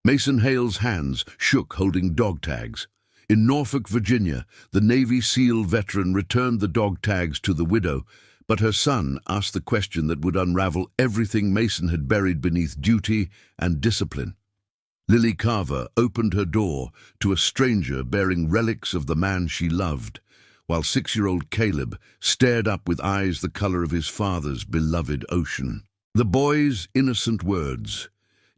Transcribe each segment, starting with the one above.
Mason Hale's hands shook holding dog tags. In Norfolk, Virginia, the Navy SEAL veteran returned the dog tags to the widow, but her son asked the question that would unravel everything Mason had buried beneath duty and discipline. Lily Carver opened her door to a stranger bearing relics of the man she loved, while 6-year-old Caleb stared up with eyes the color of his father's beloved ocean. The boy's innocent words,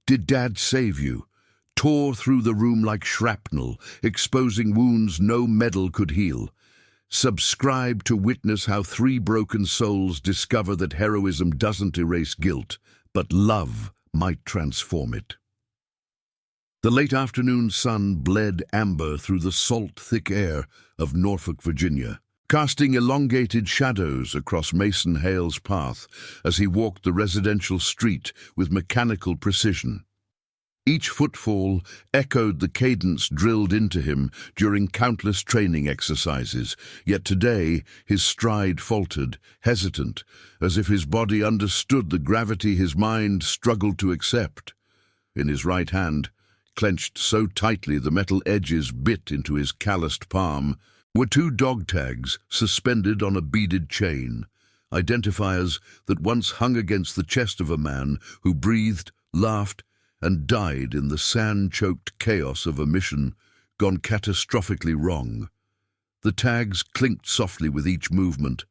"Did Dad save you?" tore through the room like shrapnel, exposing wounds no medal could heal. Subscribe to witness how 3 broken souls discover that heroism doesn't erase guilt, but love might transform it. The late afternoon sun bled amber through the salt, thick air of Norfolk, Virginia, casting elongated shadows across Mason Hale's path as he walked the residential street with mechanical precision. Each footfall echoed the cadence drilled into him during countless training exercises, yet today his stride faltered, hesitant, as if his body understood the gravity his mind struggled to accept. In his right hand, clenched so tightly the metal edges bit into his calloused palm, were 2 dog tags suspended on a beaded chain, identifiers that once hung against the chest of a man who breathed, laughed, and died in the sand-choked chaos of a mission gone catastrophically wrong. The tags clinked softly with each movement,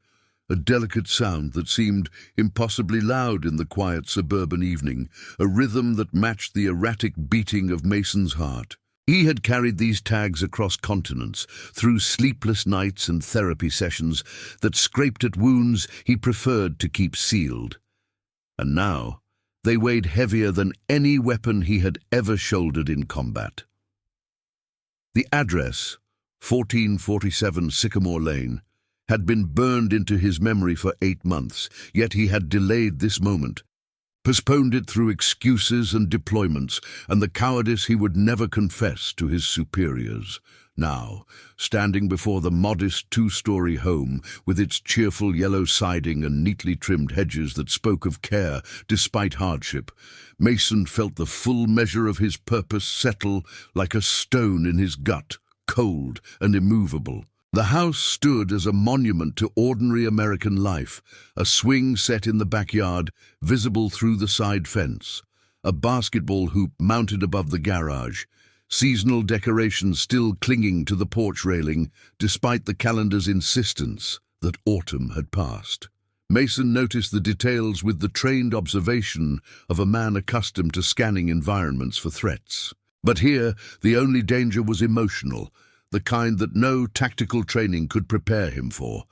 a delicate sound that seemed impossibly loud in the quiet suburban evening, a rhythm that matched the erratic beating of Mason's heart. He had carried these tags across continents, through sleepless nights and therapy sessions that scraped at wounds he preferred to keep sealed. And now, they weighed heavier than any weapon he had ever shouldered in combat. The address, 1447 Sycamore Lane, had been burned into his memory for 8 months, yet he had delayed this moment, postponed it through excuses and deployments, and the cowardice he would never confess to his superiors. Now, standing before the modest 2-story home, with its cheerful yellow siding and neatly trimmed hedges that spoke of care despite hardship, Mason felt the full measure of his purpose settle like a stone in his gut, cold and immovable. The house stood as a monument to ordinary American life, a swing set in the backyard, visible through the side fence, a basketball hoop mounted above the garage, seasonal decorations still clinging to the porch railing, despite the calendar's insistence that autumn had passed. Mason noticed the details with the trained observation of a man accustomed to scanning environments for threats. But here, the only danger was emotional, the kind that no tactical training could prepare him for.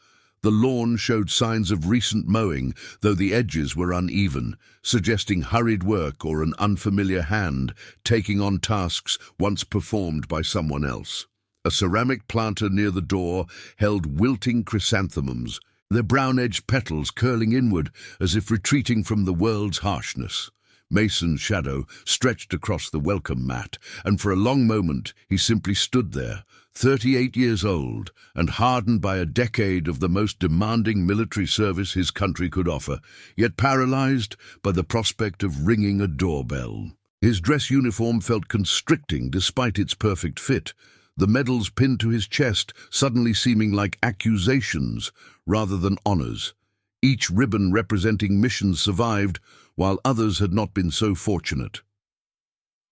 The lawn showed signs of recent mowing, though the edges were uneven, suggesting hurried work or an unfamiliar hand taking on tasks once performed by someone else. A ceramic planter near the door held wilting chrysanthemums, their brown-edged petals curling inward as if retreating from the world's harshness. Mason's shadow stretched across the welcome mat, and for a long moment he simply stood there, 38 years old and hardened by a decade of the most demanding military service his country could offer, yet paralyzed by the prospect of ringing a doorbell. His dress uniform felt constricting despite its perfect fit, the medals pinned to his chest suddenly seeming like accusations rather than honors. Each ribbon representing missions survived, while others had not been so fortunate.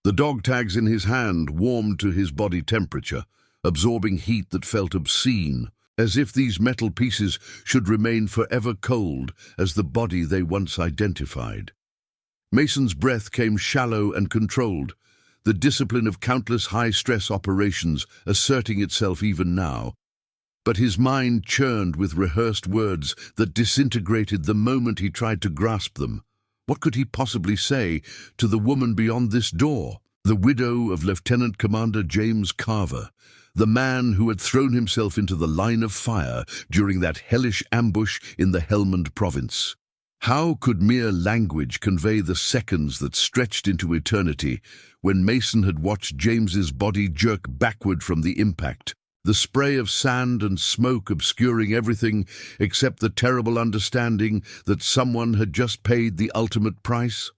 The dog tags in his hand warmed to his body temperature, absorbing heat that felt obscene, as if these metal pieces should remain forever cold as the body they once identified. Mason's breath came shallow and controlled, the discipline of countless high-stress operations asserting itself even now. But his mind churned with rehearsed words that disintegrated the moment he tried to grasp them. What could he possibly say to the woman beyond this door, the widow of Lieutenant Commander James Carver, the man who had thrown himself into the line of fire during that hellish ambush in the Helmand province? How could mere language convey the seconds that stretched into eternity when Mason had watched James's body jerk backward from the impact, the spray of sand and smoke obscuring everything except the terrible understanding that someone had just paid the ultimate price?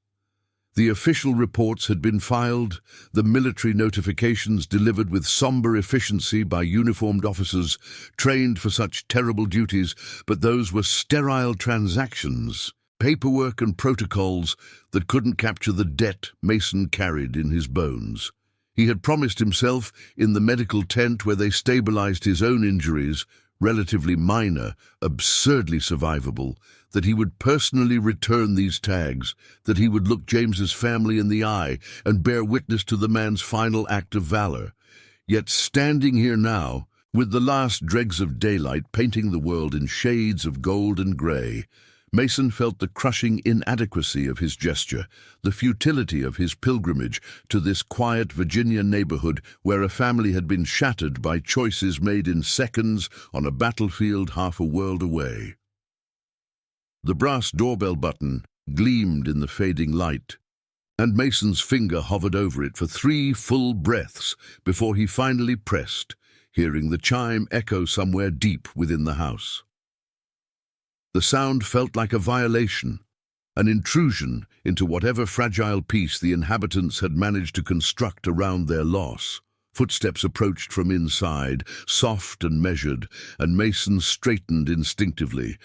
The official reports had been filed, the military notifications delivered with somber efficiency by uniformed officers trained for such terrible duties, but those were sterile transactions, paperwork and protocols that couldn't capture the debt Mason carried in his bones. He had promised himself, in the medical tent where they stabilized his own injuries, relatively minor, absurdly survivable, that he would personally return these tags, that he would look James's family in the eye and bear witness to the man's final act of valor. Yet standing here now, with the last dregs of daylight painting the world in shades of gold and grey, Mason felt the crushing inadequacy of his gesture, the futility of his pilgrimage to this quiet Virginia neighborhood where a family had been shattered by choices made in seconds on a battlefield half a world away. The brass doorbell button gleamed in the fading light, and Mason's finger hovered over it for 3 full breaths before he finally pressed, hearing the chime echo somewhere deep within the house. The sound felt like a violation, an intrusion into whatever fragile peace the inhabitants had managed to construct around their loss. Footsteps approached from inside, soft and measured, and Mason straightened instinctively,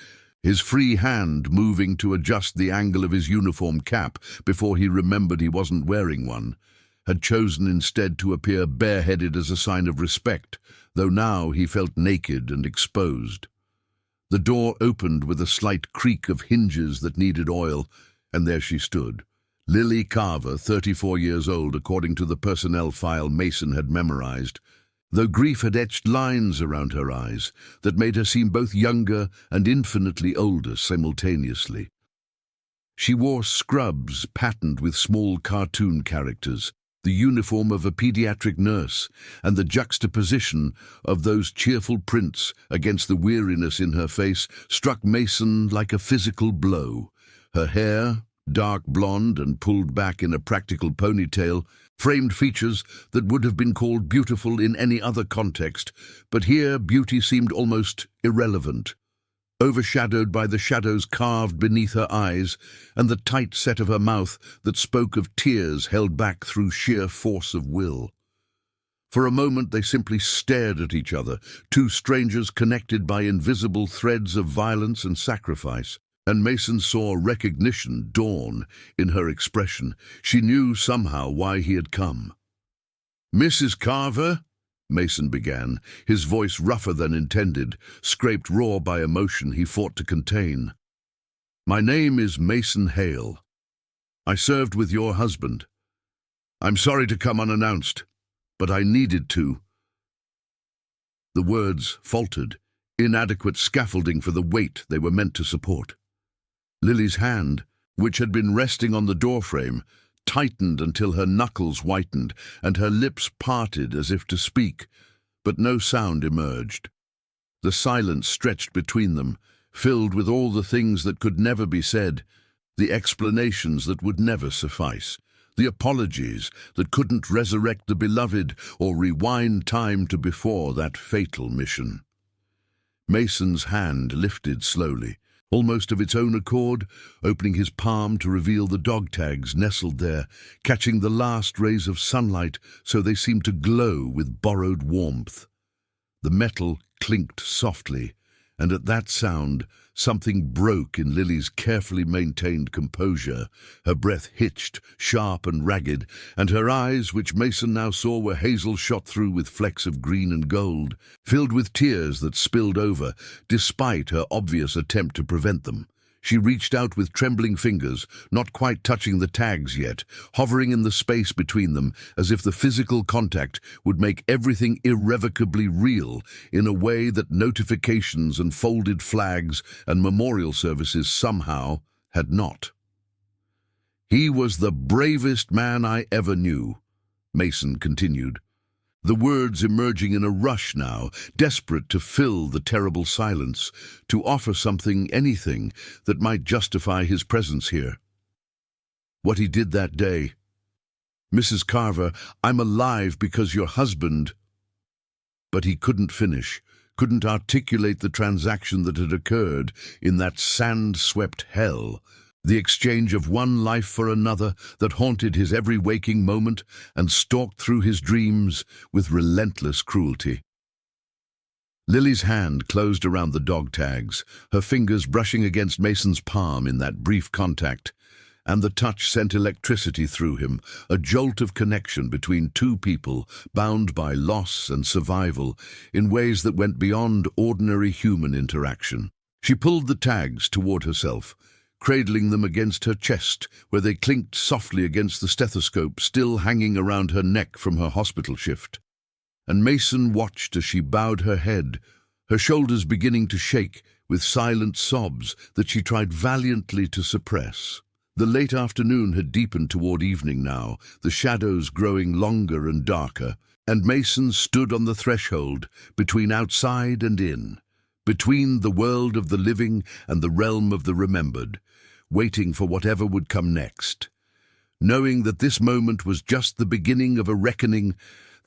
his free hand moving to adjust the angle of his uniform cap before he remembered he wasn't wearing one, had chosen instead to appear bareheaded as a sign of respect, though now he felt naked and exposed. The door opened with a slight creak of hinges that needed oil, and there she stood, Lily Carver, 34 years old according to the personnel file Mason had memorized, though grief had etched lines around her eyes that made her seem both younger and infinitely older simultaneously. She wore scrubs patterned with small cartoon characters, the uniform of a pediatric nurse, and the juxtaposition of those cheerful prints against the weariness in her face struck Mason like a physical blow. Her hair, dark blonde and pulled back in a practical ponytail, framed features that would have been called beautiful in any other context, but here beauty seemed almost irrelevant, overshadowed by the shadows carved beneath her eyes and the tight set of her mouth that spoke of tears held back through sheer force of will. For a moment they simply stared at each other, 2 strangers connected by invisible threads of violence and sacrifice, and Mason saw recognition dawn in her expression. She knew somehow why he had come. "Mrs. Carver?" Mason began, his voice rougher than intended, scraped raw by emotion he fought to contain. "My name is Mason Hale. I served with your husband. I'm sorry to come unannounced, but I needed to." The words faltered, inadequate scaffolding for the weight they were meant to support. Lily's hand, which had been resting on the doorframe, tightened until her knuckles whitened and her lips parted as if to speak, but no sound emerged. The silence stretched between them, filled with all the things that could never be said, the explanations that would never suffice, the apologies that couldn't resurrect the beloved or rewind time to before that fatal mission. Mason's hand lifted slowly, almost of its own accord, opening his palm to reveal the dog tags nestled there, catching the last rays of sunlight so they seemed to glow with borrowed warmth. The metal clinked softly, and at that sound something broke in Lily's carefully maintained composure. Her breath hitched, sharp and ragged, and her eyes, which Mason now saw were hazel shot through with flecks of green and gold, filled with tears that spilled over, despite her obvious attempt to prevent them. She reached out with trembling fingers, not quite touching the tags yet, hovering in the space between them as if the physical contact would make everything irrevocably real in a way that notifications and folded flags and memorial services somehow had not. "He was the bravest man I ever knew," Mason continued, the words emerging in a rush now, desperate to fill the terrible silence, to offer something, anything, that might justify his presence here. "What he did that day. Mrs. Carver, I'm alive because your husband—" But he couldn't finish, couldn't articulate the transaction that had occurred in that sand-swept hell, The exchange of one life for another that haunted his every waking moment and stalked through his dreams with relentless cruelty. Lily's hand closed around the dog tags, her fingers brushing against Mason's palm in that brief contact, and the touch sent electricity through him, a jolt of connection between two people bound by loss and survival in ways that went beyond ordinary human interaction. She pulled the tags toward herself, cradling them against her chest, where they clinked softly against the stethoscope still hanging around her neck from her hospital shift. And Mason watched as she bowed her head, her shoulders beginning to shake with silent sobs that she tried valiantly to suppress. The late afternoon had deepened toward evening now, the shadows growing longer and darker, and Mason stood on the threshold, between outside and in, between the world of the living and the realm of the remembered, waiting for whatever would come next, knowing that this moment was just the beginning of a reckoning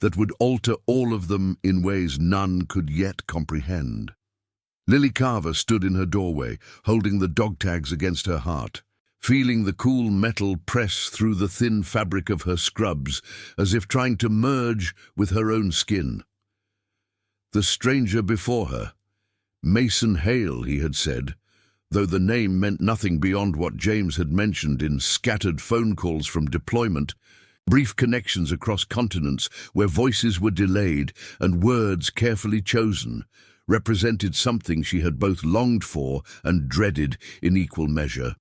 that would alter all of them in ways none could yet comprehend. Lily Carver stood in her doorway, holding the dog tags against her heart, feeling the cool metal press through the thin fabric of her scrubs, as if trying to merge with her own skin. The stranger before her, Mason Hale, he had said, though the name meant nothing beyond what James had mentioned in scattered phone calls from deployment, brief connections across continents where voices were delayed and words carefully chosen, represented something she had both longed for and dreaded in equal measure.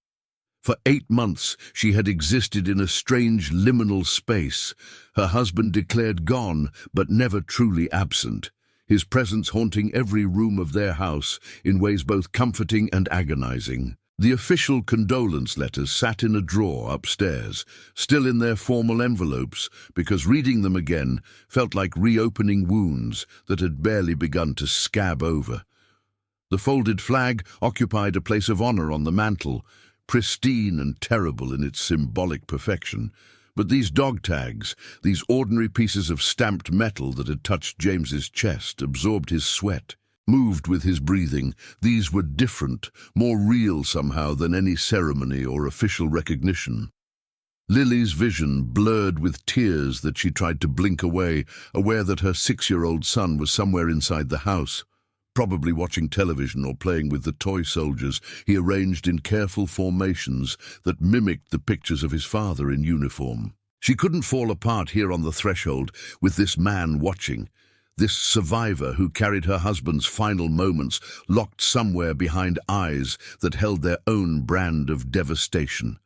For 8 months she had existed in a strange liminal space, her husband declared gone but never truly absent, his presence haunting every room of their house in ways both comforting and agonizing. The official condolence letters sat in a drawer upstairs, still in their formal envelopes, because reading them again felt like reopening wounds that had barely begun to scab over. The folded flag occupied a place of honor on the mantel, pristine and terrible in its symbolic perfection. But these dog tags, these ordinary pieces of stamped metal that had touched James's chest, absorbed his sweat, moved with his breathing, these were different, more real somehow than any ceremony or official recognition. Lily's vision blurred with tears that she tried to blink away, aware that her 6-year-old son was somewhere inside the house, probably watching television or playing with the toy soldiers he arranged in careful formations that mimicked the pictures of his father in uniform. She couldn't fall apart here on the threshold with this man watching, this survivor who carried her husband's final moments locked somewhere behind eyes that held their own brand of devastation.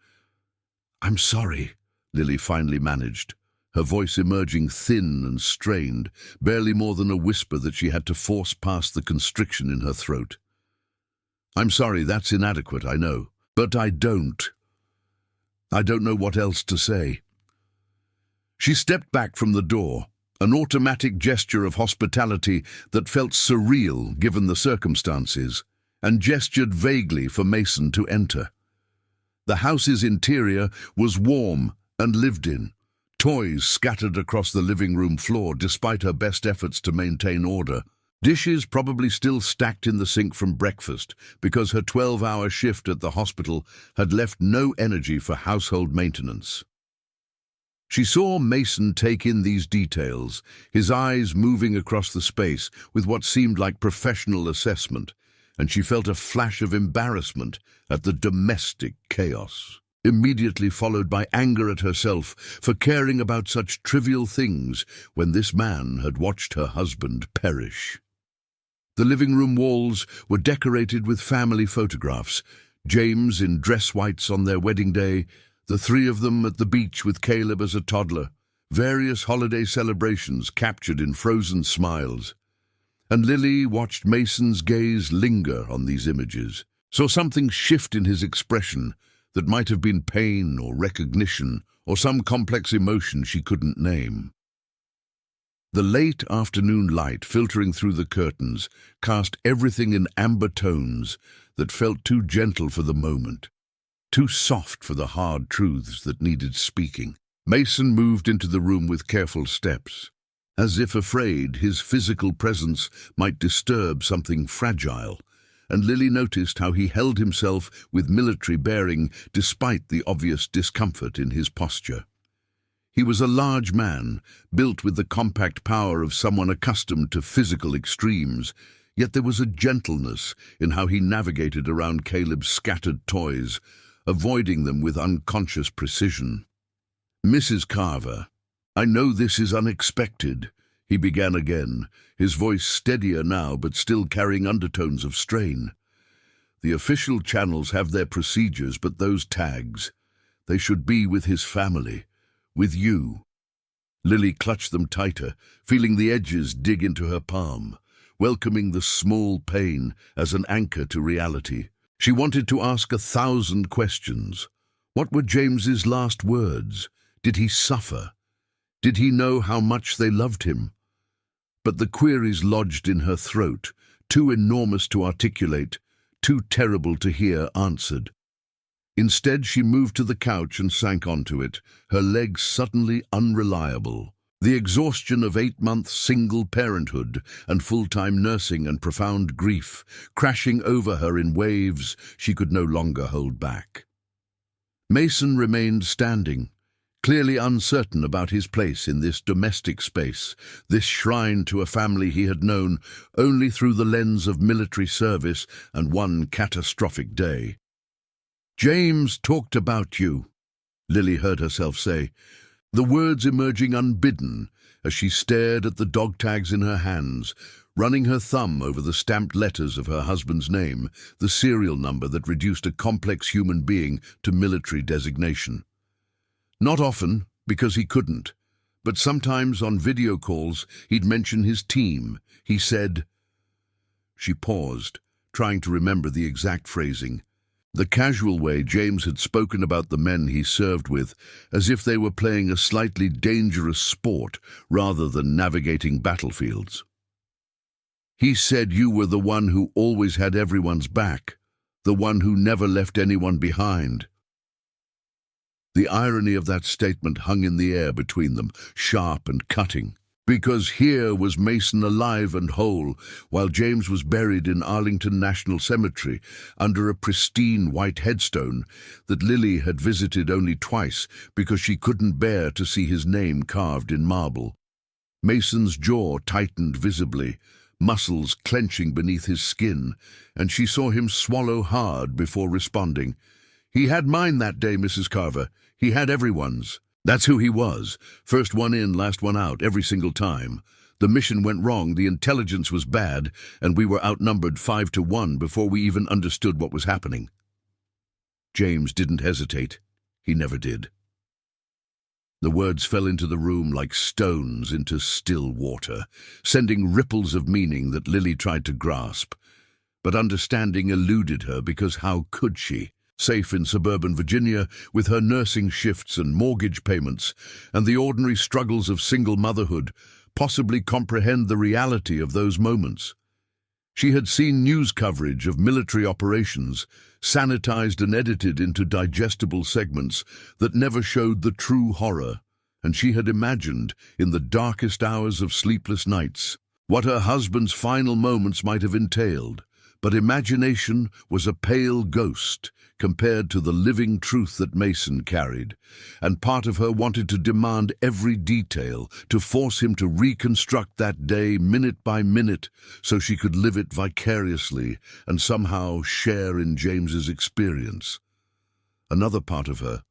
"I'm sorry," Lily finally managed, her voice emerging thin and strained, barely more than a whisper that she had to force past the constriction in her throat. "I'm sorry, that's inadequate, I know. But I don't know what else to say." She stepped back from the door, an automatic gesture of hospitality that felt surreal given the circumstances, and gestured vaguely for Mason to enter. The house's interior was warm and lived in. Toys scattered across the living room floor despite her best efforts to maintain order. Dishes probably still stacked in the sink from breakfast because her 12-hour shift at the hospital had left no energy for household maintenance. She saw Mason take in these details, his eyes moving across the space with what seemed like professional assessment, and she felt a flash of embarrassment at the domestic chaos, immediately followed by anger at herself for caring about such trivial things when this man had watched her husband perish. The living room walls were decorated with family photographs, James in dress whites on their wedding day, the 3 of them at the beach with Caleb as a toddler, various holiday celebrations captured in frozen smiles. And Lily watched Mason's gaze linger on these images, saw something shift in his expression that might have been pain or recognition or some complex emotion she couldn't name. The late afternoon light filtering through the curtains cast everything in amber tones that felt too gentle for the moment, too soft for the hard truths that needed speaking. Mason moved into the room with careful steps, as if afraid his physical presence might disturb something fragile, and Lily noticed how he held himself with military bearing despite the obvious discomfort in his posture. He was a large man, built with the compact power of someone accustomed to physical extremes, yet there was a gentleness in how he navigated around Caleb's scattered toys, avoiding them with unconscious precision. "Mrs. Carver, I know this is unexpected," he began again, his voice steadier now but still carrying undertones of strain. "The official channels have their procedures, but those tags, they should be with his family, with you." Lily clutched them tighter, feeling the edges dig into her palm, welcoming the small pain as an anchor to reality. She wanted to ask 1,000 questions. What were James's last words? Did he suffer? Did he know how much they loved him? But the queries lodged in her throat, too enormous to articulate, too terrible to hear answered. Instead, she moved to the couch and sank onto it, her legs suddenly unreliable. The exhaustion of 8-month single parenthood and full-time nursing and profound grief crashing over her in waves she could no longer hold back. Mason remained standing, clearly uncertain about his place in this domestic space, this shrine to a family he had known only through the lens of military service and one catastrophic day. "James talked about you," Lily heard herself say, the words emerging unbidden as she stared at the dog tags in her hands, running her thumb over the stamped letters of her husband's name, the serial number that reduced a complex human being to military designation. Not often, because he couldn't, but sometimes on video calls he'd mention his team. He said... She paused, trying to remember the exact phrasing. The casual way James had spoken about the men he served with, as if they were playing a slightly dangerous sport rather than navigating battlefields. "He said you were the one who always had everyone's back, the one who never left anyone behind." The irony of that statement hung in the air between them, sharp and cutting. Because here was Mason alive and whole, while James was buried in Arlington National Cemetery under a pristine white headstone that Lily had visited only twice because she couldn't bear to see his name carved in marble. Mason's jaw tightened visibly, muscles clenching beneath his skin, and she saw him swallow hard before responding. "He had mine that day, Mrs. Carver. He had everyone's. That's who he was. First one in, last one out, every single time. The mission went wrong, the intelligence was bad, and we were outnumbered 5-1 before we even understood what was happening." James didn't hesitate. He never did. The words fell into the room like stones into still water, sending ripples of meaning that Lily tried to grasp. But understanding eluded her because how could she? Safe in suburban Virginia, with her nursing shifts and mortgage payments, and the ordinary struggles of single motherhood, possibly comprehend the reality of those moments. She had seen news coverage of military operations, sanitized and edited into digestible segments that never showed the true horror, and she had imagined, in the darkest hours of sleepless nights, what her husband's final moments might have entailed. But imagination was a pale ghost compared to the living truth that Mason carried, and part of her wanted to demand every detail, to force him to reconstruct that day minute by minute so she could live it vicariously and somehow share in James's experience. Another part of her,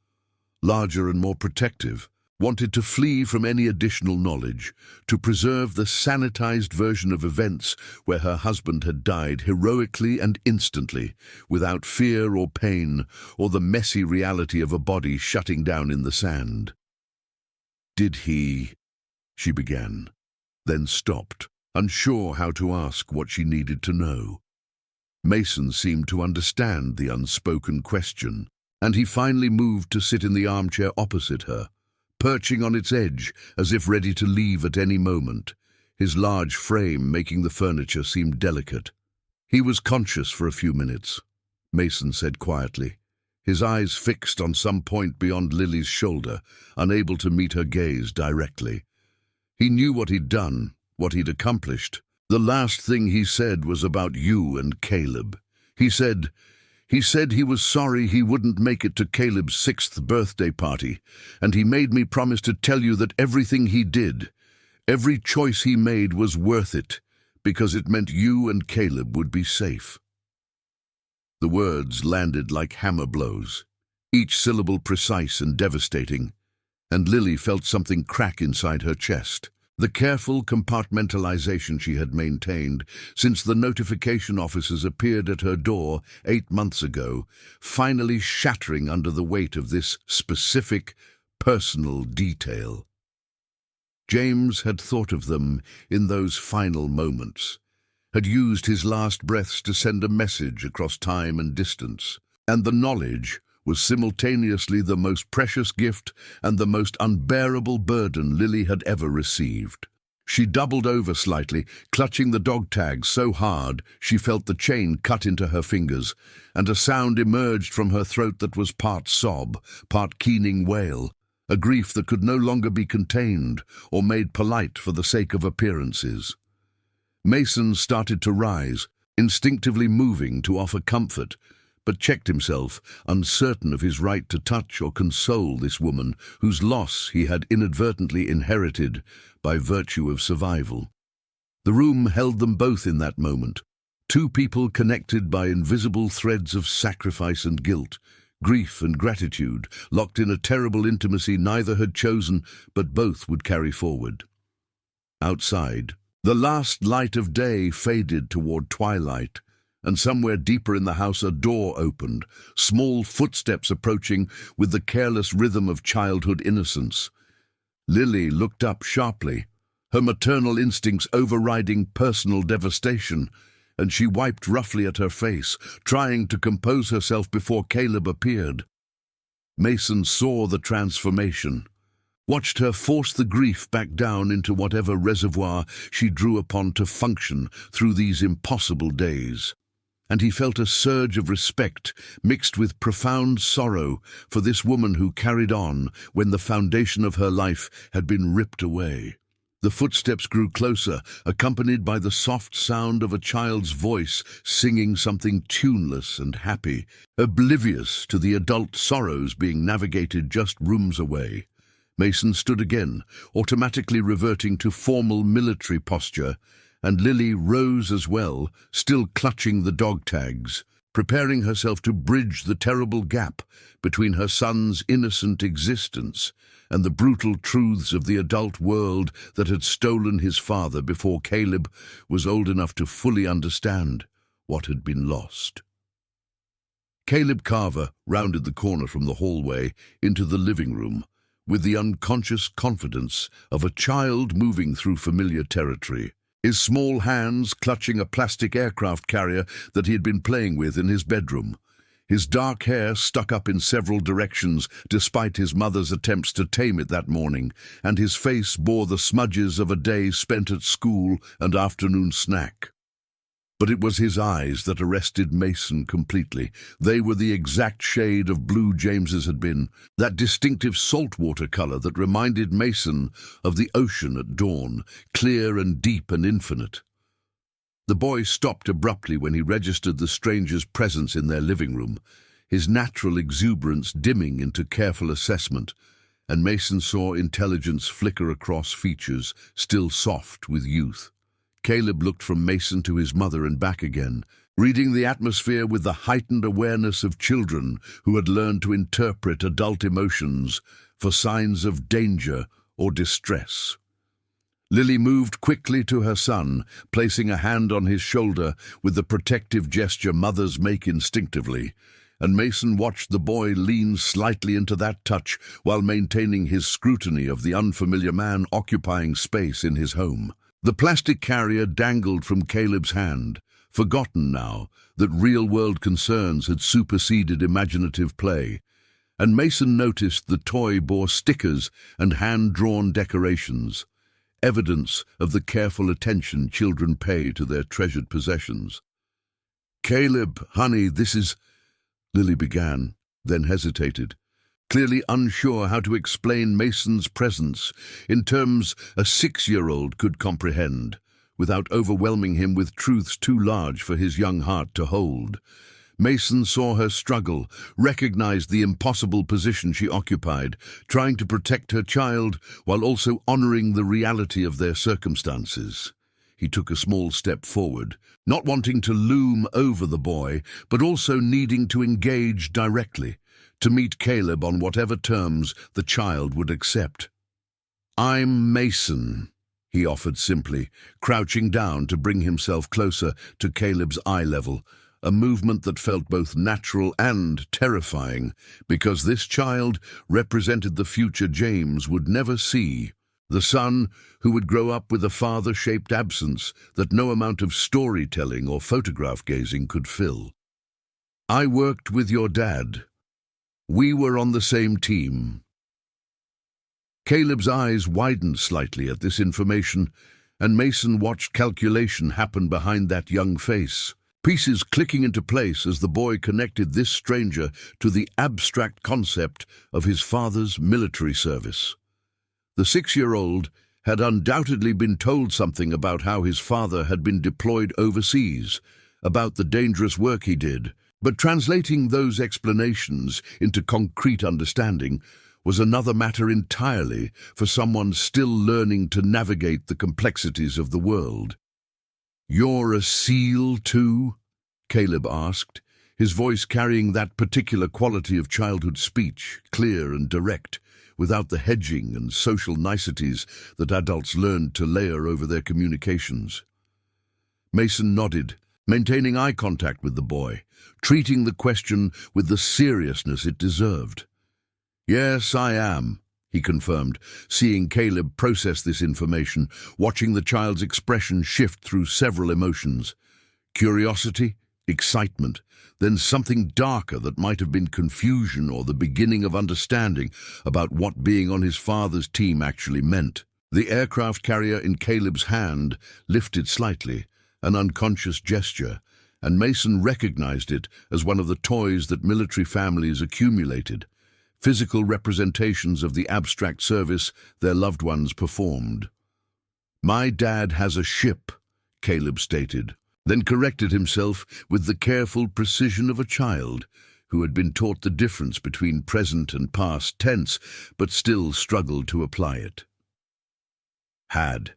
larger and more protective, wanted to flee from any additional knowledge, to preserve the sanitized version of events where her husband had died heroically and instantly, without fear or pain, or the messy reality of a body shutting down in the sand. "Did he?" she began, then stopped, unsure how to ask what she needed to know. Mason seemed to understand the unspoken question, and he finally moved to sit in the armchair opposite her, perching on its edge as if ready to leave at any moment, his large frame making the furniture seem delicate. "He was conscious for a few minutes," Mason said quietly, his eyes fixed on some point beyond Lily's shoulder, unable to meet her gaze directly. "He knew what he'd done, what he'd accomplished. The last thing he said was about you and Caleb. He said he was sorry he wouldn't make it to Caleb's 6th birthday party, and he made me promise to tell you that everything he did, every choice he made was worth it, because it meant you and Caleb would be safe. The words landed like hammer blows, each syllable precise and devastating, and Lily felt something crack inside her chest. The careful compartmentalization she had maintained since the notification officers appeared at her door 8 months ago, finally shattering under the weight of this specific, personal detail. James had thought of them in those final moments, had used his last breaths to send a message across time and distance, and the knowledge was simultaneously the most precious gift and the most unbearable burden Lily had ever received. She doubled over slightly, clutching the dog tag so hard she felt the chain cut into her fingers, and a sound emerged from her throat that was part sob, part keening wail, a grief that could no longer be contained or made polite for the sake of appearances. Mason started to rise, instinctively moving to offer comfort, but checked himself, uncertain of his right to touch or console this woman whose loss he had inadvertently inherited by virtue of survival. The room held them both in that moment, two people connected by invisible threads of sacrifice and guilt, grief and gratitude, locked in a terrible intimacy neither had chosen, but both would carry forward. Outside, the last light of day faded toward twilight, and somewhere deeper in the house a door opened, small footsteps approaching with the careless rhythm of childhood innocence. Lily looked up sharply, her maternal instincts overriding personal devastation, and she wiped roughly at her face, trying to compose herself before Caleb appeared. Mason saw the transformation, watched her force the grief back down into whatever reservoir she drew upon to function through these impossible days. And he felt a surge of respect mixed with profound sorrow for this woman who carried on when the foundation of her life had been ripped away. The footsteps grew closer, accompanied by the soft sound of a child's voice singing something tuneless and happy, oblivious to the adult sorrows being navigated just rooms away. Mason stood again, automatically reverting to formal military posture, and Lily rose as well, still clutching the dog tags, preparing herself to bridge the terrible gap between her son's innocent existence and the brutal truths of the adult world that had stolen his father before Caleb was old enough to fully understand what had been lost. Caleb Carver rounded the corner from the hallway into the living room, with the unconscious confidence of a child moving through familiar territory, his small hands clutching a plastic aircraft carrier that he had been playing with in his bedroom. His dark hair stuck up in several directions despite his mother's attempts to tame it that morning, and his face bore the smudges of a day spent at school and afternoon snack. But it was his eyes that arrested Mason completely. They were the exact shade of blue James's had been, that distinctive saltwater color that reminded Mason of the ocean at dawn, clear and deep and infinite. The boy stopped abruptly when he registered the stranger's presence in their living room, his natural exuberance dimming into careful assessment, and Mason saw intelligence flicker across features still soft with youth. Caleb looked from Mason to his mother and back again, reading the atmosphere with the heightened awareness of children who had learned to interpret adult emotions for signs of danger or distress. Lily moved quickly to her son, placing a hand on his shoulder with the protective gesture mothers make instinctively, and Mason watched the boy lean slightly into that touch while maintaining his scrutiny of the unfamiliar man occupying space in his home. The plastic carrier dangled from Caleb's hand, forgotten now that real-world concerns had superseded imaginative play, and Mason noticed the toy bore stickers and hand-drawn decorations, evidence of the careful attention children pay to their treasured possessions. "Caleb, honey, this is—" Lily began, then hesitated, clearly unsure how to explain Mason's presence in terms a 6-year-old could comprehend, without overwhelming him with truths too large for his young heart to hold. Mason saw her struggle, recognized the impossible position she occupied, trying to protect her child while also honoring the reality of their circumstances. He took a small step forward, not wanting to loom over the boy, but also needing to engage directly, to meet Caleb on whatever terms the child would accept. "I'm Mason," he offered simply, crouching down to bring himself closer to Caleb's eye level, a movement that felt both natural and terrifying, because this child represented the future James would never see, the son who would grow up with a father-shaped absence that no amount of storytelling or photograph gazing could fill. "I worked with your dad. We were on the same team." Caleb's eyes widened slightly at this information, and Mason watched calculation happen behind that young face, pieces clicking into place as the boy connected this stranger to the abstract concept of his father's military service. The 6-year-old had undoubtedly been told something about how his father had been deployed overseas, about the dangerous work he did, but translating those explanations into concrete understanding was another matter entirely for someone still learning to navigate the complexities of the world. "You're a SEAL too?" Caleb asked, his voice carrying that particular quality of childhood speech, clear and direct, without the hedging and social niceties that adults learned to layer over their communications. Mason nodded, maintaining eye contact with the boy, treating the question with the seriousness it deserved. "Yes, I am," he confirmed, seeing Caleb process this information, watching the child's expression shift through several emotions. Curiosity, excitement, then something darker that might have been confusion or the beginning of understanding about what being on his father's team actually meant. The aircraft carrier in Caleb's hand lifted slightly, an unconscious gesture, and Mason recognized it as one of the toys that military families accumulated, physical representations of the abstract service their loved ones performed. "My dad has a ship," Caleb stated, then corrected himself with the careful precision of a child who had been taught the difference between present and past tense, but still struggled to apply it. "Had.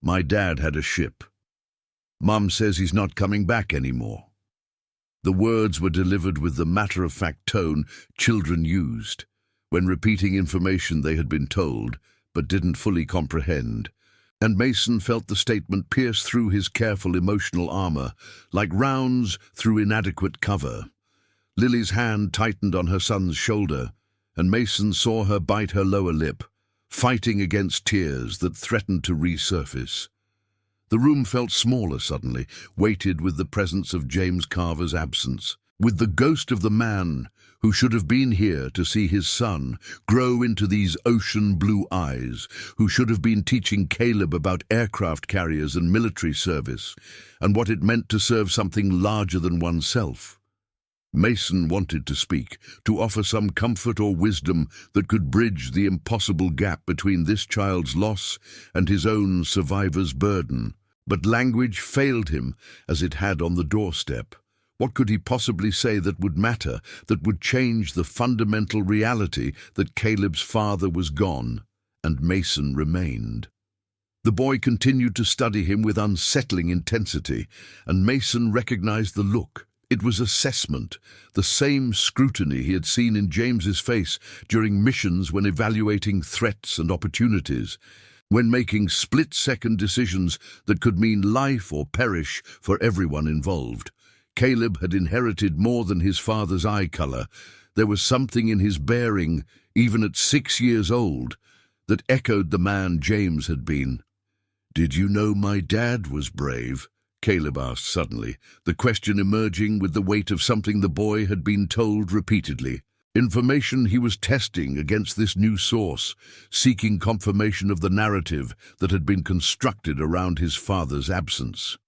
My dad had a ship. Mum says he's not coming back anymore." The words were delivered with the matter-of-fact tone children used when repeating information they had been told but didn't fully comprehend, and Mason felt the statement pierce through his careful emotional armor like rounds through inadequate cover. Lily's hand tightened on her son's shoulder, and Mason saw her bite her lower lip, fighting against tears that threatened to resurface. The room felt smaller suddenly, weighted with the presence of James Carver's absence, with the ghost of the man who should have been here to see his son grow into these ocean blue eyes, who should have been teaching Caleb about aircraft carriers and military service, and what it meant to serve something larger than oneself. Mason wanted to speak, to offer some comfort or wisdom that could bridge the impossible gap between this child's loss and his own survivor's burden. But language failed him as it had on the doorstep. What could he possibly say that would matter, that would change the fundamental reality that Caleb's father was gone and Mason remained? The boy continued to study him with unsettling intensity, and Mason recognized the look. It was assessment, the same scrutiny he had seen in James's face during missions when evaluating threats and opportunities, when making split-second decisions that could mean life or perish for everyone involved. Caleb had inherited more than his father's eye color. There was something in his bearing, even at 6 years old, that echoed the man James had been. "Did you know my dad was brave?" Caleb asked suddenly, the question emerging with the weight of something the boy had been told repeatedly. Information he was testing against this new source, seeking confirmation of the narrative that had been constructed around his father's absence.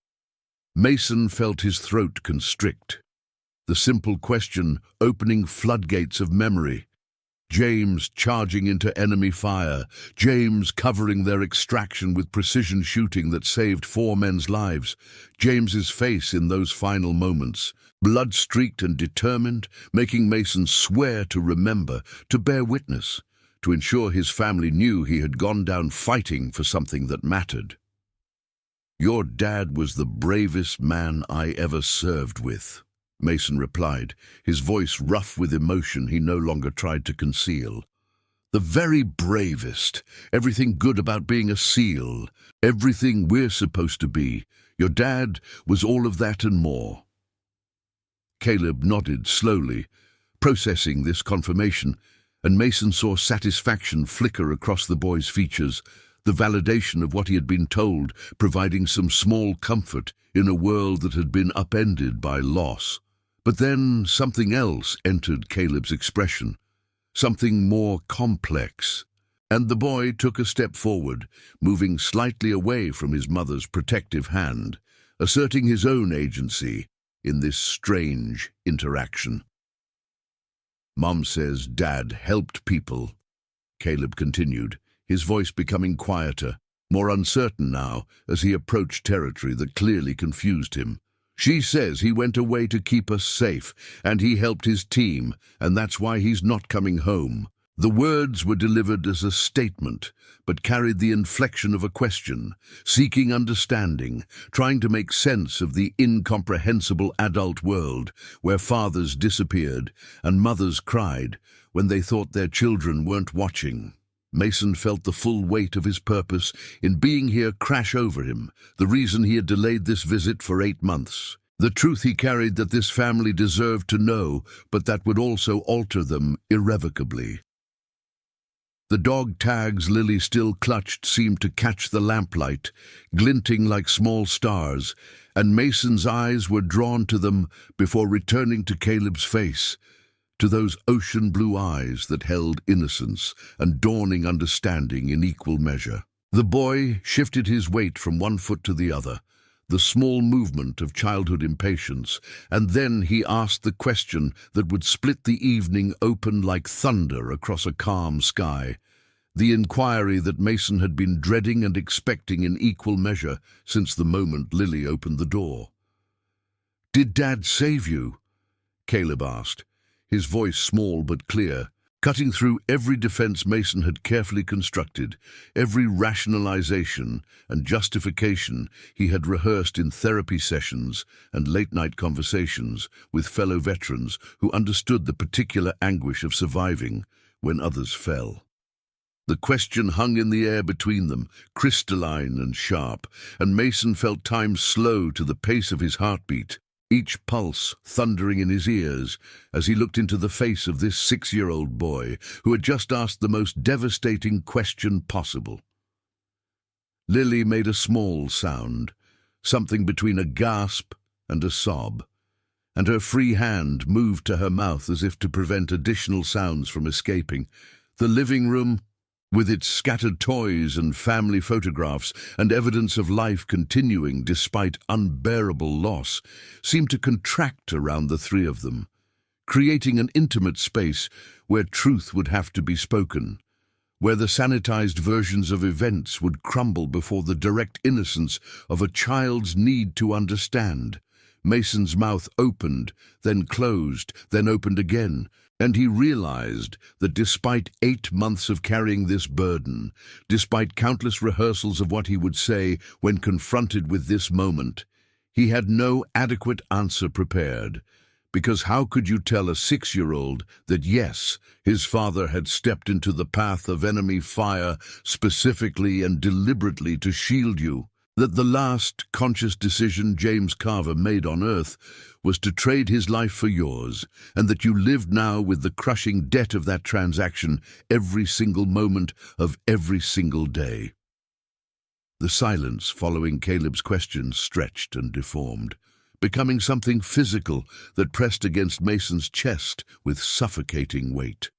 Mason felt his throat constrict, the simple question opening floodgates of memory. James charging into enemy fire, James covering their extraction with precision shooting that saved 4 men's lives. James's face in those final moments, blood-streaked and determined, making Mason swear to remember, to bear witness, to ensure his family knew he had gone down fighting for something that mattered. "Your dad was the bravest man I ever served with," Mason replied, his voice rough with emotion he no longer tried to conceal. "The very bravest. Everything good about being a SEAL. Everything we're supposed to be. Your dad was all of that and more." Caleb nodded slowly, processing this confirmation, and Mason saw satisfaction flicker across the boy's features, the validation of what he had been told, providing some small comfort in a world that had been upended by loss. But then something else entered Caleb's expression, something more complex, and the boy took a step forward, moving slightly away from his mother's protective hand, asserting his own agency in this strange interaction. "Mom says Dad helped people," Caleb continued, his voice becoming quieter, more uncertain now as he approached territory that clearly confused him. "She says he went away to keep us safe, and he helped his team, and that's why he's not coming home." The words were delivered as a statement, but carried the inflection of a question, seeking understanding, trying to make sense of the incomprehensible adult world where fathers disappeared and mothers cried when they thought their children weren't watching. Mason felt the full weight of his purpose in being here crash over him, the reason he had delayed this visit for 8 months. The truth he carried that this family deserved to know, but that would also alter them irrevocably. The dog tags Lily still clutched seemed to catch the lamplight, glinting like small stars, and Mason's eyes were drawn to them before returning to Caleb's face, to those ocean blue eyes that held innocence and dawning understanding in equal measure. The boy shifted his weight from one foot to the other, the small movement of childhood impatience, and then he asked the question that would split the evening open like thunder across a calm sky, the inquiry that Mason had been dreading and expecting in equal measure since the moment Lily opened the door. "Did Dad save you?" Caleb asked, his voice small but clear, cutting through every defense Mason had carefully constructed, every rationalization and justification he had rehearsed in therapy sessions and late-night conversations with fellow veterans who understood the particular anguish of surviving when others fell. The question hung in the air between them, crystalline and sharp, and Mason felt time slow to the pace of his heartbeat, each pulse thundering in his ears as he looked into the face of this 6-year-old boy who had just asked the most devastating question possible. Lily made a small sound, something between a gasp and a sob, and her free hand moved to her mouth as if to prevent additional sounds from escaping. The living room, with its scattered toys and family photographs and evidence of life continuing despite unbearable loss, seemed to contract around the 3 of them, creating an intimate space where truth would have to be spoken, where the sanitized versions of events would crumble before the direct innocence of a child's need to understand. Mason's mouth opened, then closed, then opened again, and he realized that despite 8 months of carrying this burden, despite countless rehearsals of what he would say when confronted with this moment, he had no adequate answer prepared. Because how could you tell a 6-year-old that yes, his father had stepped into the path of enemy fire specifically and deliberately to shield you? That the last conscious decision James Carver made on Earth was to trade his life for yours, and that you lived now with the crushing debt of that transaction every single moment of every single day. The silence following Caleb's question stretched and deformed, becoming something physical that pressed against Mason's chest with suffocating weight.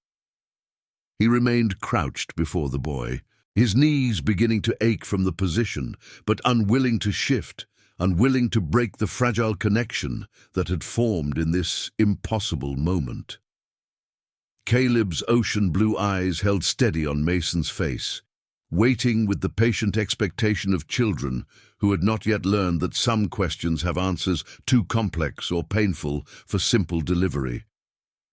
He remained crouched before the boy, his knees beginning to ache from the position, but unwilling to shift, unwilling to break the fragile connection that had formed in this impossible moment. Caleb's ocean blue eyes held steady on Mason's face, waiting with the patient expectation of children who had not yet learned that some questions have answers too complex or painful for simple delivery.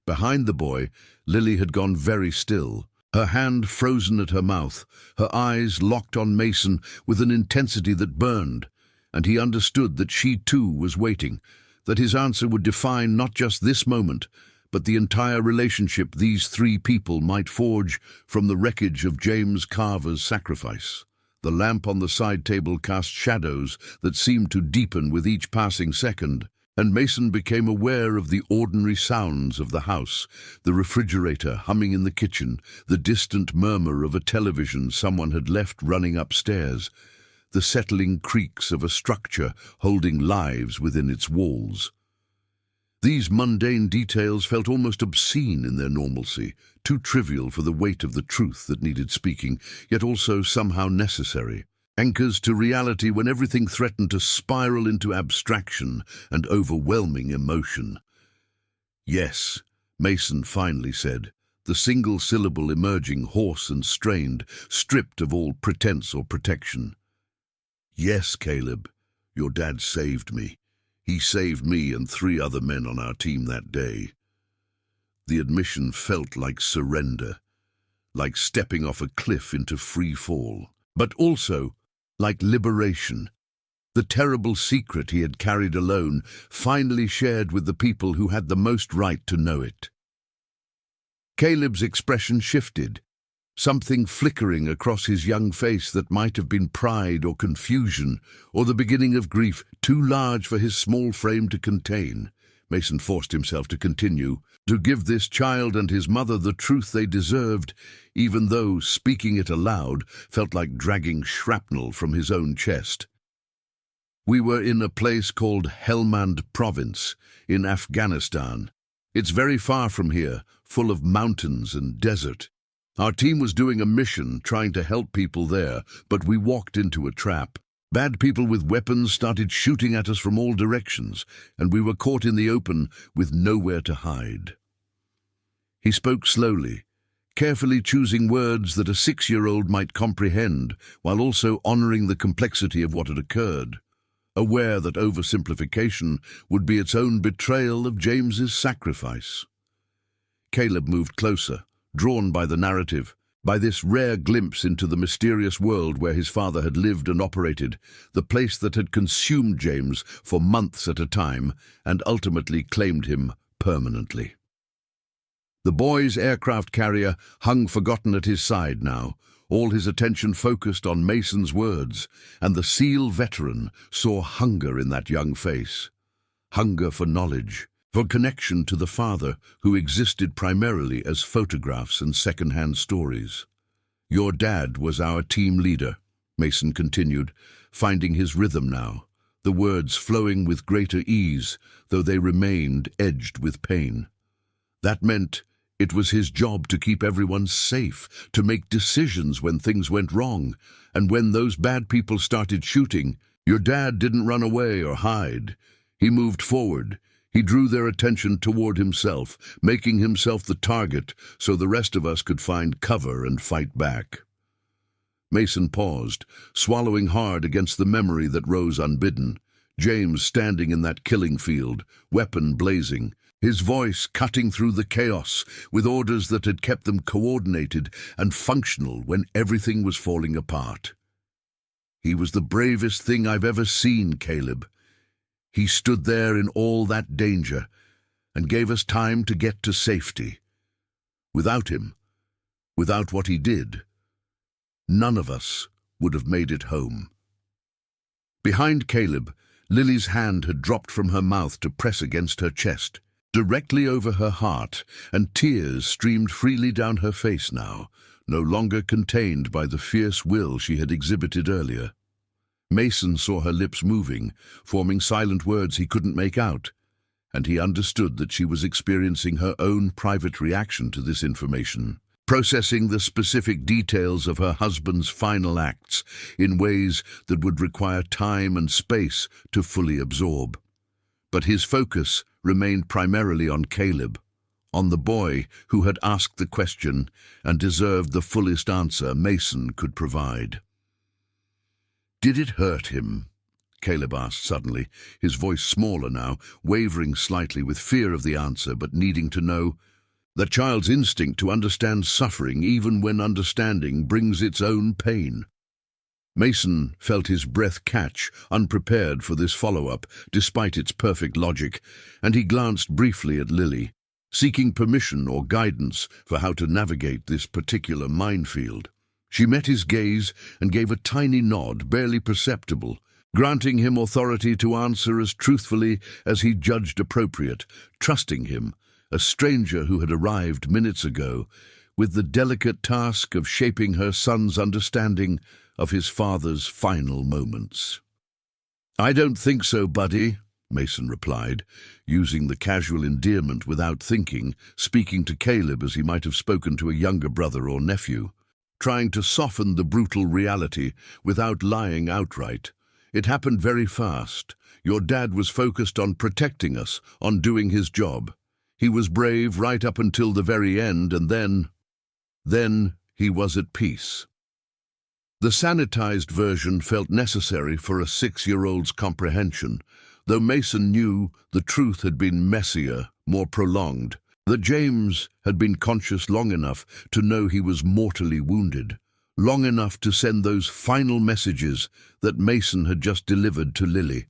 Behind the boy, Lily had gone very still, her hand frozen at her mouth, her eyes locked on Mason with an intensity that burned, and he understood that she too was waiting, that his answer would define not just this moment, but the entire relationship these three people might forge from the wreckage of James Carver's sacrifice. The lamp on the side table cast shadows that seemed to deepen with each passing second, and Mason became aware of the ordinary sounds of the house, the refrigerator humming in the kitchen, the distant murmur of a television someone had left running upstairs, the settling creaks of a structure holding lives within its walls. These mundane details felt almost obscene in their normalcy, too trivial for the weight of the truth that needed speaking, yet also somehow necessary. Anchors to reality when everything threatened to spiral into abstraction and overwhelming emotion. "Yes," Mason finally said, the single syllable emerging hoarse and strained, stripped of all pretense or protection. "Yes, Caleb, your dad saved me. He saved me and 3 other men on our team that day." The admission felt like surrender, like stepping off a cliff into free fall, but also like liberation. The terrible secret he had carried alone, finally shared with the people who had the most right to know it. Caleb's expression shifted, something flickering across his young face that might have been pride or confusion, or the beginning of grief too large for his small frame to contain. Mason forced himself to continue, to give this child and his mother the truth they deserved, even though speaking it aloud felt like dragging shrapnel from his own chest. "We were in a place called Helmand Province, in Afghanistan. It's very far from here, full of mountains and desert. Our team was doing a mission trying to help people there, but we walked into a trap. Bad people with weapons started shooting at us from all directions, and we were caught in the open with nowhere to hide." He spoke slowly, carefully choosing words that a 6-year-old might comprehend, while also honoring the complexity of what had occurred, aware that oversimplification would be its own betrayal of James's sacrifice. Caleb moved closer, drawn by the narrative, by this rare glimpse into the mysterious world where his father had lived and operated, the place that had consumed James for months at a time and ultimately claimed him permanently. The boy's aircraft carrier hung forgotten at his side now, all his attention focused on Mason's words, and the SEAL veteran saw hunger in that young face. Hunger for knowledge, for connection to the father who existed primarily as photographs and second-hand stories. "Your dad was our team leader," Mason continued, finding his rhythm now, the words flowing with greater ease, though they remained edged with pain. That meant it was his job to keep everyone safe, to make decisions when things went wrong, and when those bad people started shooting, your dad didn't run away or hide. He moved forward. He drew their attention toward himself, making himself the target so the rest of us could find cover and fight back. Mason paused, swallowing hard against the memory that rose unbidden. James standing in that killing field, weapon blazing, his voice cutting through the chaos with orders that had kept them coordinated and functional when everything was falling apart. "He was the bravest thing I've ever seen, Caleb. He stood there in all that danger and gave us time to get to safety. Without him, without what he did, none of us would have made it home." Behind Caleb, Lily's hand had dropped from her mouth to press against her chest, directly over her heart, and tears streamed freely down her face now, no longer contained by the fierce will she had exhibited earlier. Mason saw her lips moving, forming silent words he couldn't make out, and he understood that she was experiencing her own private reaction to this information, processing the specific details of her husband's final acts in ways that would require time and space to fully absorb. But his focus remained primarily on Caleb, on the boy who had asked the question and deserved the fullest answer Mason could provide. "Did it hurt him?" Caleb asked suddenly, his voice smaller now, wavering slightly with fear of the answer but needing to know. The child's instinct to understand suffering even when understanding brings its own pain. Mason felt his breath catch, unprepared for this follow-up, despite its perfect logic, and he glanced briefly at Lily, seeking permission or guidance for how to navigate this particular minefield. She met his gaze and gave a tiny nod, barely perceptible, granting him authority to answer as truthfully as he judged appropriate, trusting him, a stranger who had arrived minutes ago, with the delicate task of shaping her son's understanding of his father's final moments. "I don't think so, buddy," Mason replied, using the casual endearment without thinking, speaking to Caleb as he might have spoken to a younger brother or nephew, trying to soften the brutal reality without lying outright. "It happened very fast. Your dad was focused on protecting us, on doing his job. He was brave right up until the very end, and then he was at peace." The sanitized version felt necessary for a 6-year-old's comprehension, though Mason knew the truth had been messier, more prolonged, that James had been conscious long enough to know he was mortally wounded, long enough to send those final messages that Mason had just delivered to Lily.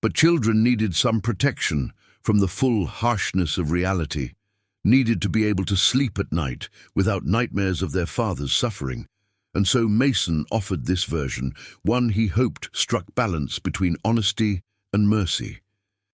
But children needed some protection from the full harshness of reality, needed to be able to sleep at night without nightmares of their father's suffering. And so Mason offered this version, one he hoped struck balance between honesty and mercy.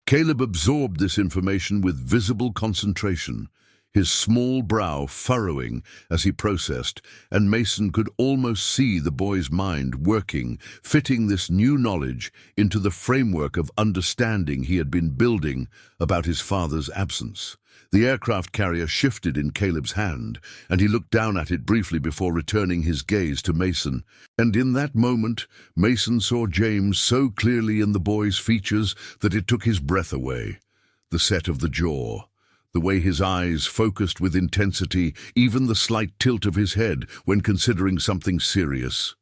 Caleb absorbed this information with visible concentration, his small brow furrowing as he processed, and Mason could almost see the boy's mind working, fitting this new knowledge into the framework of understanding he had been building about his father's absence. The aircraft carrier shifted in Caleb's hand, and he looked down at it briefly before returning his gaze to Mason. And in that moment, Mason saw James so clearly in the boy's features that it took his breath away. The set of the jaw, the way his eyes focused with intensity, even the slight tilt of his head when considering something serious.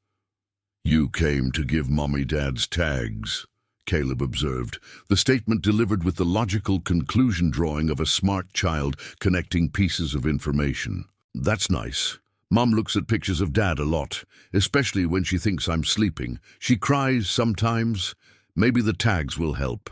"You came to give Mommy-Dad's tags," Caleb observed, the statement delivered with the logical conclusion drawing of a smart child connecting pieces of information. "That's nice. Mom looks at pictures of Dad a lot, especially when she thinks I'm sleeping. She cries sometimes. Maybe the tags will help."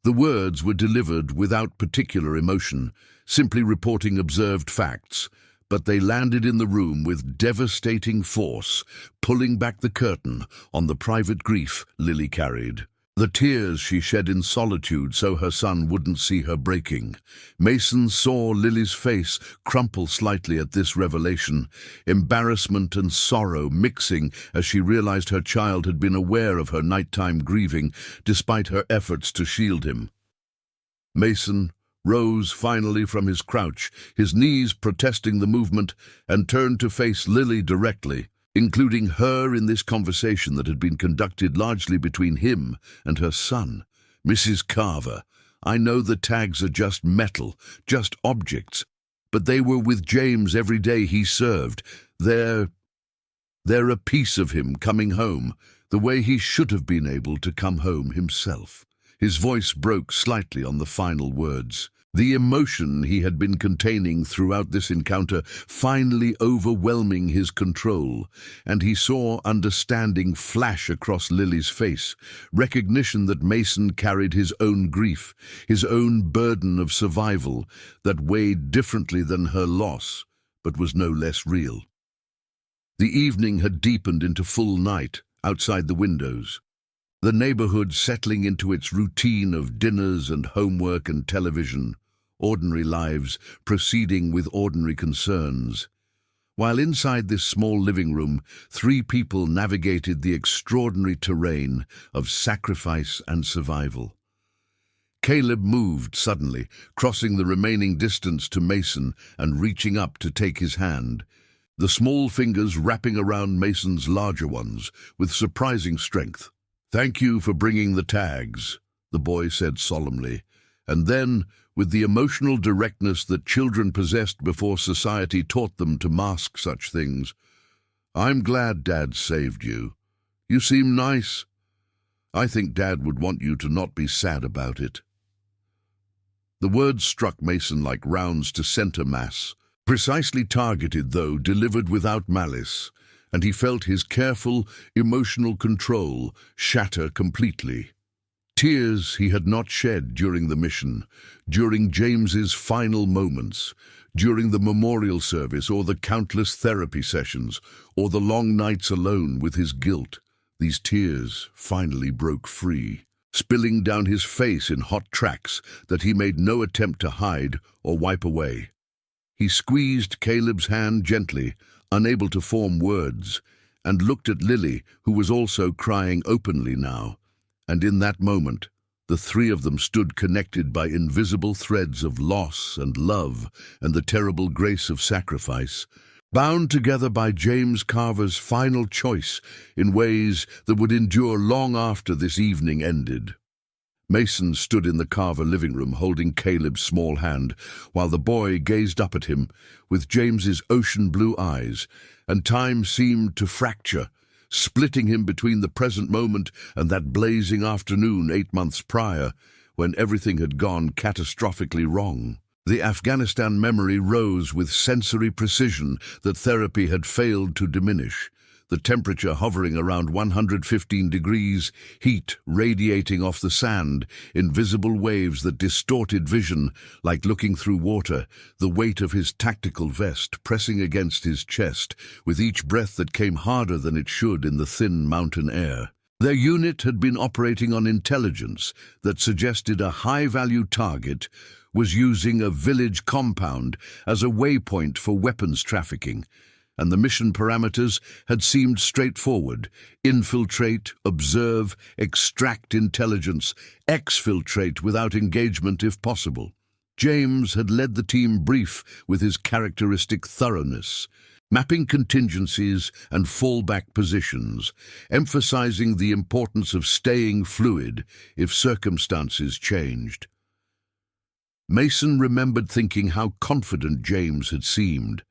The words were delivered without particular emotion, simply reporting observed facts, but they landed in the room with devastating force, pulling back the curtain on the private grief Lily carried. The tears she shed in solitude so her son wouldn't see her breaking. Mason saw Lily's face crumple slightly at this revelation, embarrassment and sorrow mixing as she realized her child had been aware of her nighttime grieving despite her efforts to shield him. Mason rose finally from his crouch, his knees protesting the movement, and turned to face Lily directly, including her in this conversation that had been conducted largely between him and her son. "Mrs. Carver, I know the tags are just metal, just objects, but they were with James every day he served. They're a piece of him coming home, the way he should have been able to come home himself." His voice broke slightly on the final words, the emotion he had been containing throughout this encounter finally overwhelming his control, and he saw understanding flash across Lily's face, recognition that Mason carried his own grief, his own burden of survival that weighed differently than her loss, but was no less real. The evening had deepened into full night outside the windows, the neighborhood settling into its routine of dinners and homework and television, ordinary lives proceeding with ordinary concerns. While inside this small living room, 3 people navigated the extraordinary terrain of sacrifice and survival. Caleb moved suddenly, crossing the remaining distance to Mason and reaching up to take his hand, the small fingers wrapping around Mason's larger ones with surprising strength. "Thank you for bringing the tags," the boy said solemnly, and then, with the emotional directness that children possessed before society taught them to mask such things. "I'm glad Dad saved you. You seem nice. I think Dad would want you to not be sad about it." The words struck Mason like rounds to center mass, precisely targeted though delivered without malice, and he felt his careful, emotional control shatter completely. Tears he had not shed during the mission, during James's final moments, during the memorial service or the countless therapy sessions, or the long nights alone with his guilt. These tears finally broke free, spilling down his face in hot tracks that he made no attempt to hide or wipe away. He squeezed Caleb's hand gently, unable to form words, and looked at Lily, who was also crying openly now. And in that moment, the three of them stood connected by invisible threads of loss and love and the terrible grace of sacrifice, bound together by James Carver's final choice in ways that would endure long after this evening ended. Mason stood in the Carver living room holding Caleb's small hand, while the boy gazed up at him with James's ocean-blue eyes, and time seemed to fracture, splitting him between the present moment and that blazing afternoon 8 months prior, when everything had gone catastrophically wrong. The Afghanistan memory rose with sensory precision that therapy had failed to diminish. The temperature hovering around 115 degrees, heat radiating off the sand, invisible waves that distorted vision like looking through water, the weight of his tactical vest pressing against his chest with each breath that came harder than it should in the thin mountain air. Their unit had been operating on intelligence that suggested a high-value target was using a village compound as a waypoint for weapons trafficking, and the mission parameters had seemed straightforward: infiltrate, observe, extract intelligence, exfiltrate without engagement if possible. James had led the team brief with his characteristic thoroughness, mapping contingencies and fallback positions, emphasizing the importance of staying fluid if circumstances changed. Mason remembered thinking how confident James had seemed,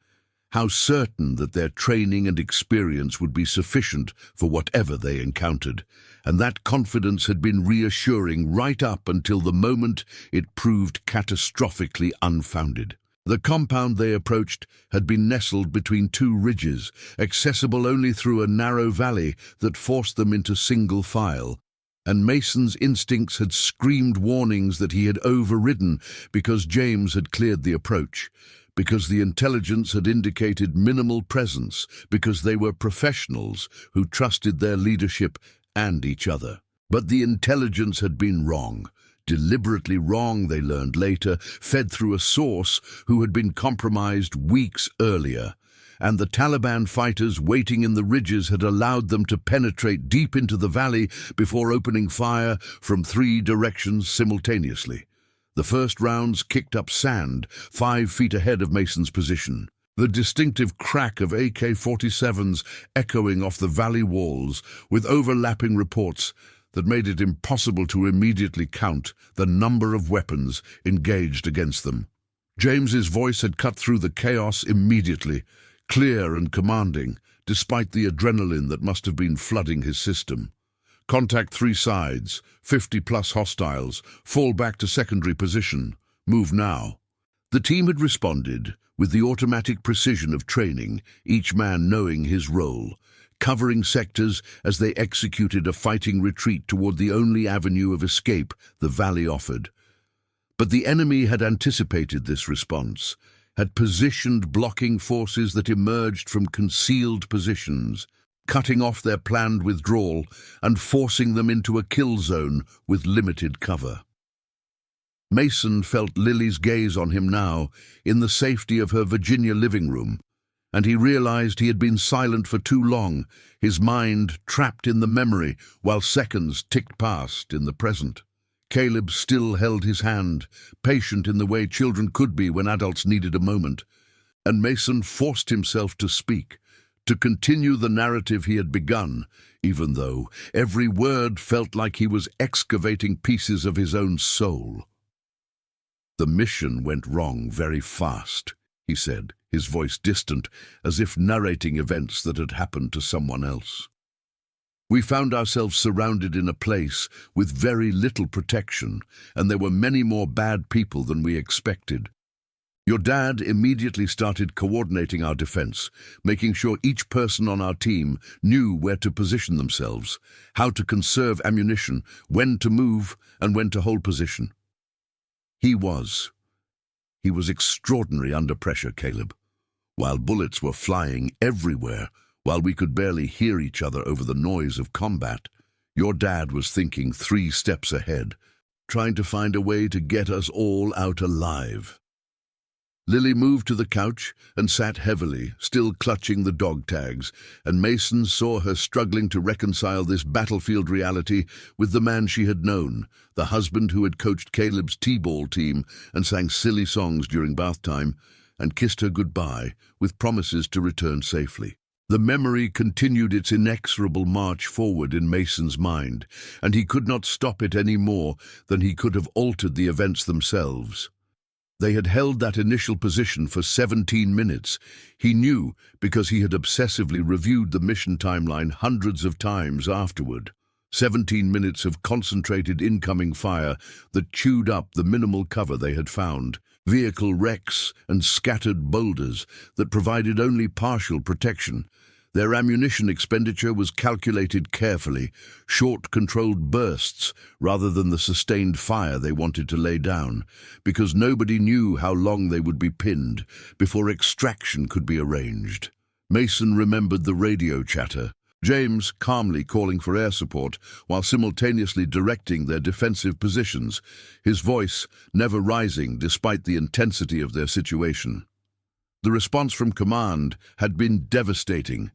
how certain that their training and experience would be sufficient for whatever they encountered, and that confidence had been reassuring right up until the moment it proved catastrophically unfounded. The compound they approached had been nestled between two ridges, accessible only through a narrow valley that forced them into single file, and Mason's instincts had screamed warnings that he had overridden because James had cleared the approach, because the intelligence had indicated minimal presence, because they were professionals who trusted their leadership and each other. But the intelligence had been wrong, deliberately wrong, they learned later, fed through a source who had been compromised weeks earlier, and the Taliban fighters waiting in the ridges had allowed them to penetrate deep into the valley before opening fire from 3 directions simultaneously. The first rounds kicked up sand 5 feet ahead of Mason's position, the distinctive crack of AK-47s echoing off the valley walls with overlapping reports that made it impossible to immediately count the number of weapons engaged against them. James's voice had cut through the chaos immediately, clear and commanding, despite the adrenaline that must have been flooding his system. "Contact 3 sides, 50+ hostiles, fall back to secondary position, move now." The team had responded with the automatic precision of training, each man knowing his role, covering sectors as they executed a fighting retreat toward the only avenue of escape the valley offered. But the enemy had anticipated this response, had positioned blocking forces that emerged from concealed positions, cutting off their planned withdrawal and forcing them into a kill zone with limited cover. Mason felt Lily's gaze on him now, in the safety of her Virginia living room, and he realized he had been silent for too long, his mind trapped in the memory while seconds ticked past in the present. Caleb still held his hand, patient in the way children could be when adults needed a moment, and Mason forced himself to speak, to continue the narrative he had begun, even though every word felt like he was excavating pieces of his own soul. "The mission went wrong very fast," he said, his voice distant, as if narrating events that had happened to someone else. "We found ourselves surrounded in a place with very little protection, and there were many more bad people than we expected. Your dad immediately started coordinating our defense, making sure each person on our team knew where to position themselves, how to conserve ammunition, when to move, and when to hold position. He was extraordinary under pressure, Caleb. While bullets were flying everywhere, while we could barely hear each other over the noise of combat, your dad was thinking 3 steps ahead, trying to find a way to get us all out alive." Lily moved to the couch and sat heavily, still clutching the dog tags, and Mason saw her struggling to reconcile this battlefield reality with the man she had known, the husband who had coached Caleb's T-ball team and sang silly songs during bath time, and kissed her goodbye with promises to return safely. The memory continued its inexorable march forward in Mason's mind, and he could not stop it any more than he could have altered the events themselves. They had held that initial position for 17 minutes. He knew because he had obsessively reviewed the mission timeline hundreds of times afterward. 17 minutes of concentrated incoming fire that chewed up the minimal cover they had found, vehicle wrecks and scattered boulders that provided only partial protection. Their ammunition expenditure was calculated carefully, short, controlled bursts rather than the sustained fire they wanted to lay down, because nobody knew how long they would be pinned before extraction could be arranged. Mason remembered the radio chatter, James calmly calling for air support while simultaneously directing their defensive positions, his voice never rising despite the intensity of their situation. The response from command had been devastating.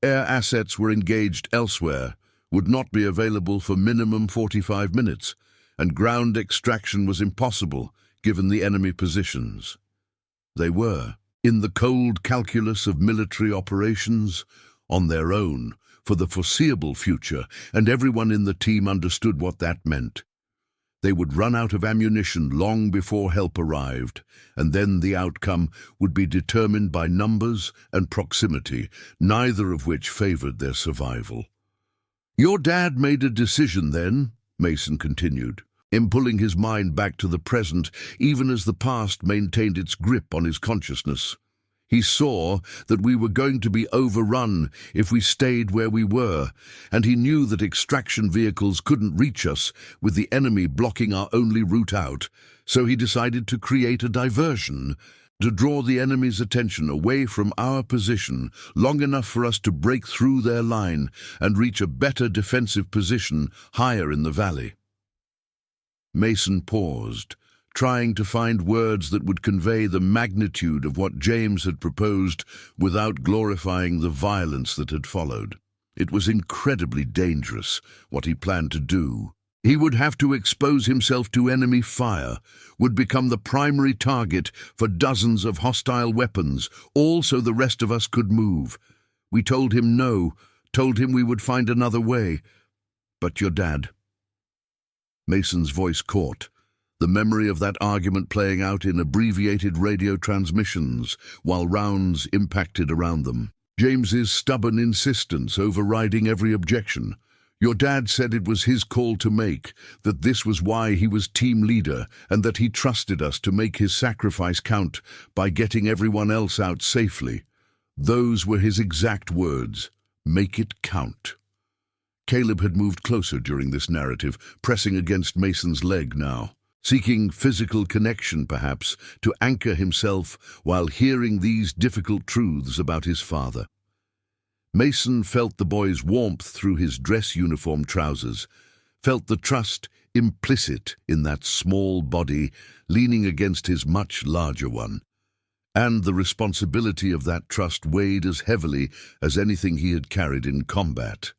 Air assets were engaged elsewhere, would not be available for minimum 45 minutes, and ground extraction was impossible given the enemy positions. They were, in the cold calculus of military operations, on their own for the foreseeable future, and everyone in the team understood what that meant. They would run out of ammunition long before help arrived, and then the outcome would be determined by numbers and proximity, neither of which favored their survival. "Your dad made a decision then," Mason continued, pulling his mind back to the present, even as the past maintained its grip on his consciousness. He saw that we were going to be overrun if we stayed where we were, and he knew that extraction vehicles couldn't reach us with the enemy blocking our only route out, so he decided to create a diversion, to draw the enemy's attention away from our position long enough for us to break through their line and reach a better defensive position higher in the valley. Mason paused, trying to find words that would convey the magnitude of what James had proposed without glorifying the violence that had followed. It was incredibly dangerous, what he planned to do. He would have to expose himself to enemy fire, would become the primary target for dozens of hostile weapons, all so the rest of us could move. We told him no, told him we would find another way. But your dad. Mason's voice caught, the memory of that argument playing out in abbreviated radio transmissions while rounds impacted around them. James's stubborn insistence overriding every objection. Your dad said it was his call to make, that this was why he was team leader, and that he trusted us to make his sacrifice count by getting everyone else out safely. Those were his exact words. Make it count. Caleb had moved closer during this narrative, pressing against Mason's leg now, seeking physical connection, perhaps, to anchor himself while hearing these difficult truths about his father. Mason felt the boy's warmth through his dress uniform trousers, felt the trust implicit in that small body leaning against his much larger one, and the responsibility of that trust weighed as heavily as anything he had carried in combat.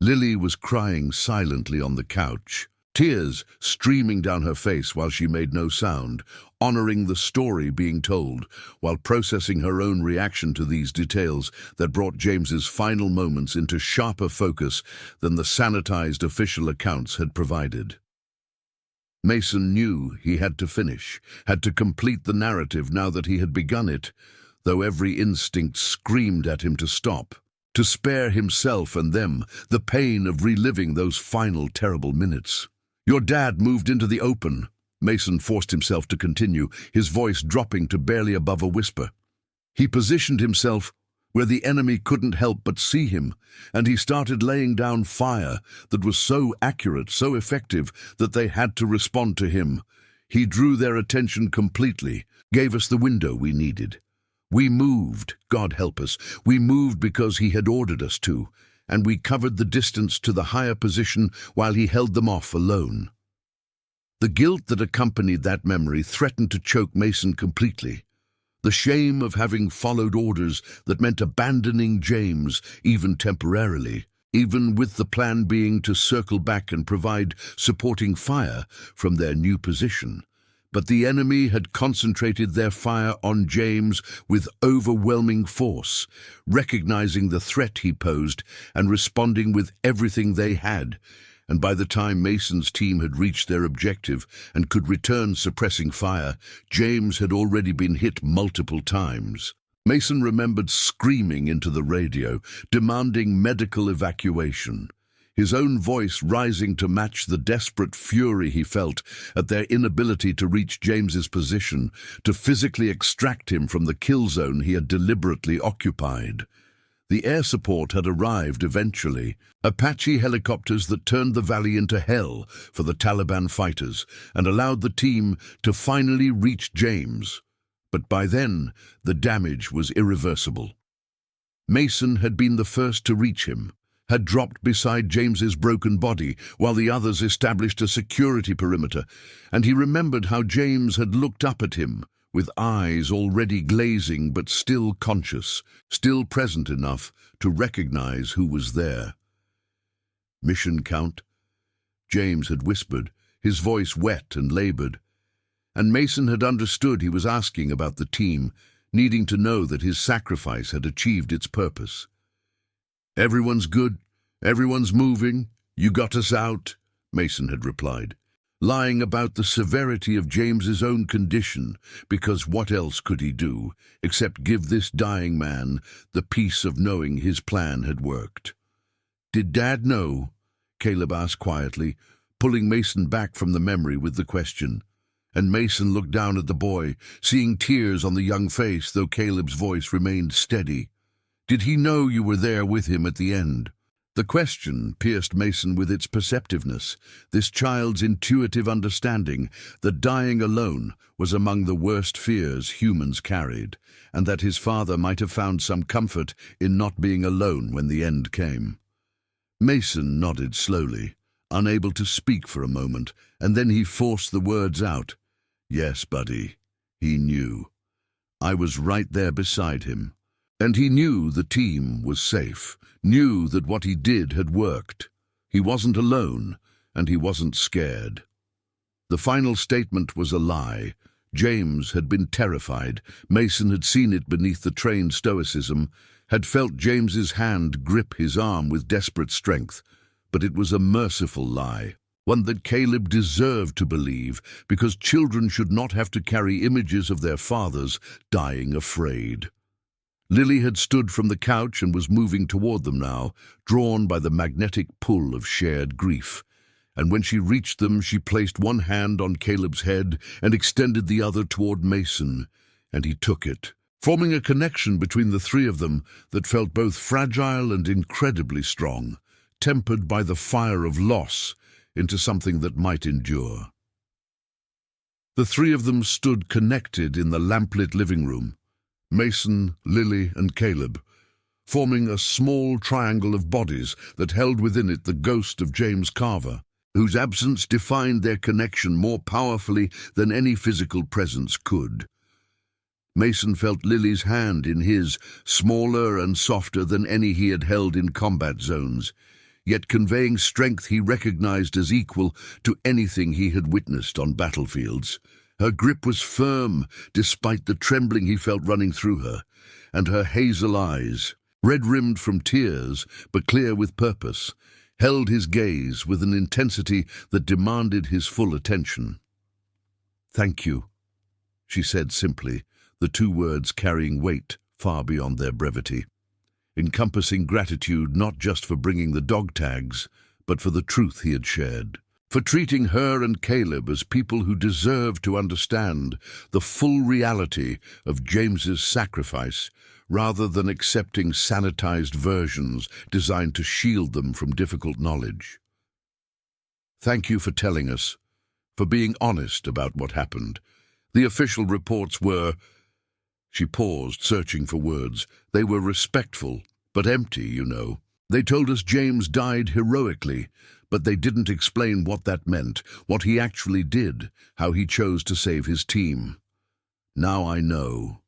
Lily was crying silently on the couch, tears streaming down her face while she made no sound, honoring the story being told while processing her own reaction to these details that brought James's final moments into sharper focus than the sanitized official accounts had provided. Mason knew he had to finish, had to complete the narrative now that he had begun it, though every instinct screamed at him to stop, to spare himself and them the pain of reliving those final terrible minutes. "Your dad moved into the open," Mason forced himself to continue, his voice dropping to barely above a whisper. "He positioned himself where the enemy couldn't help but see him, and he started laying down fire that was so accurate, so effective, that they had to respond to him. He drew their attention completely, gave us the window we needed. We moved, God help us, we moved because he had ordered us to, and we covered the distance to the higher position while he held them off alone." The guilt that accompanied that memory threatened to choke Mason completely. The shame of having followed orders that meant abandoning James, even temporarily, even with the plan being to circle back and provide supporting fire from their new position. But the enemy had concentrated their fire on James with overwhelming force, recognizing the threat he posed and responding with everything they had. And by the time Mason's team had reached their objective and could return suppressing fire, James had already been hit multiple times. Mason remembered screaming into the radio, demanding medical evacuation, his own voice rising to match the desperate fury he felt at their inability to reach James's position, to physically extract him from the kill zone he had deliberately occupied. The air support had arrived eventually, Apache helicopters that turned the valley into hell for the Taliban fighters and allowed the team to finally reach James. But by then, the damage was irreversible. Mason had been the first to reach him, had dropped beside James's broken body while the others established a security perimeter, and he remembered how James had looked up at him, with eyes already glazing but still conscious, still present enough to recognize who was there. "Mission count?" James had whispered, his voice wet and labored. And Mason had understood he was asking about the team, needing to know that his sacrifice had achieved its purpose. "Everyone's good, everyone's moving, you got us out," Mason had replied, lying about the severity of James's own condition, because what else could he do except give this dying man the peace of knowing his plan had worked. "Did Dad know?" Caleb asked quietly, pulling Mason back from the memory with the question. And Mason looked down at the boy, seeing tears on the young face, though Caleb's voice remained steady. "Did he know you were there with him at the end?" The question pierced Mason with its perceptiveness, this child's intuitive understanding that dying alone was among the worst fears humans carried, and that his father might have found some comfort in not being alone when the end came. Mason nodded slowly, unable to speak for a moment, and then he forced the words out. "Yes, buddy, he knew. I was right there beside him. And he knew the team was safe, knew that what he did had worked. He wasn't alone, and he wasn't scared." The final statement was a lie. James had been terrified. Mason had seen it beneath the trained stoicism, had felt James's hand grip his arm with desperate strength. But it was a merciful lie, one that Caleb deserved to believe, because children should not have to carry images of their fathers dying afraid. Lily had stood from the couch and was moving toward them now, drawn by the magnetic pull of shared grief. And when she reached them, she placed one hand on Caleb's head and extended the other toward Mason, and he took it, forming a connection between the three of them that felt both fragile and incredibly strong, tempered by the fire of loss into something that might endure. The three of them stood connected in the lamplit living room, Mason, Lily, and Caleb, forming a small triangle of bodies that held within it the ghost of James Carver, whose absence defined their connection more powerfully than any physical presence could. Mason felt Lily's hand in his, smaller and softer than any he had held in combat zones, yet conveying strength he recognized as equal to anything he had witnessed on battlefields. Her grip was firm, despite the trembling he felt running through her, and her hazel eyes, red-rimmed from tears, but clear with purpose, held his gaze with an intensity that demanded his full attention. "Thank you," she said simply, the two words carrying weight far beyond their brevity, encompassing gratitude not just for bringing the dog tags, but for the truth he had shared, for treating her and Caleb as people who deserved to understand the full reality of James's sacrifice, rather than accepting sanitized versions designed to shield them from difficult knowledge. "Thank you for telling us, for being honest about what happened. The official reports were—" She paused, searching for words. "They were respectful, but empty, you know. They told us James died heroically, but they didn't explain what that meant, what he actually did, how he chose to save his team. Now I know.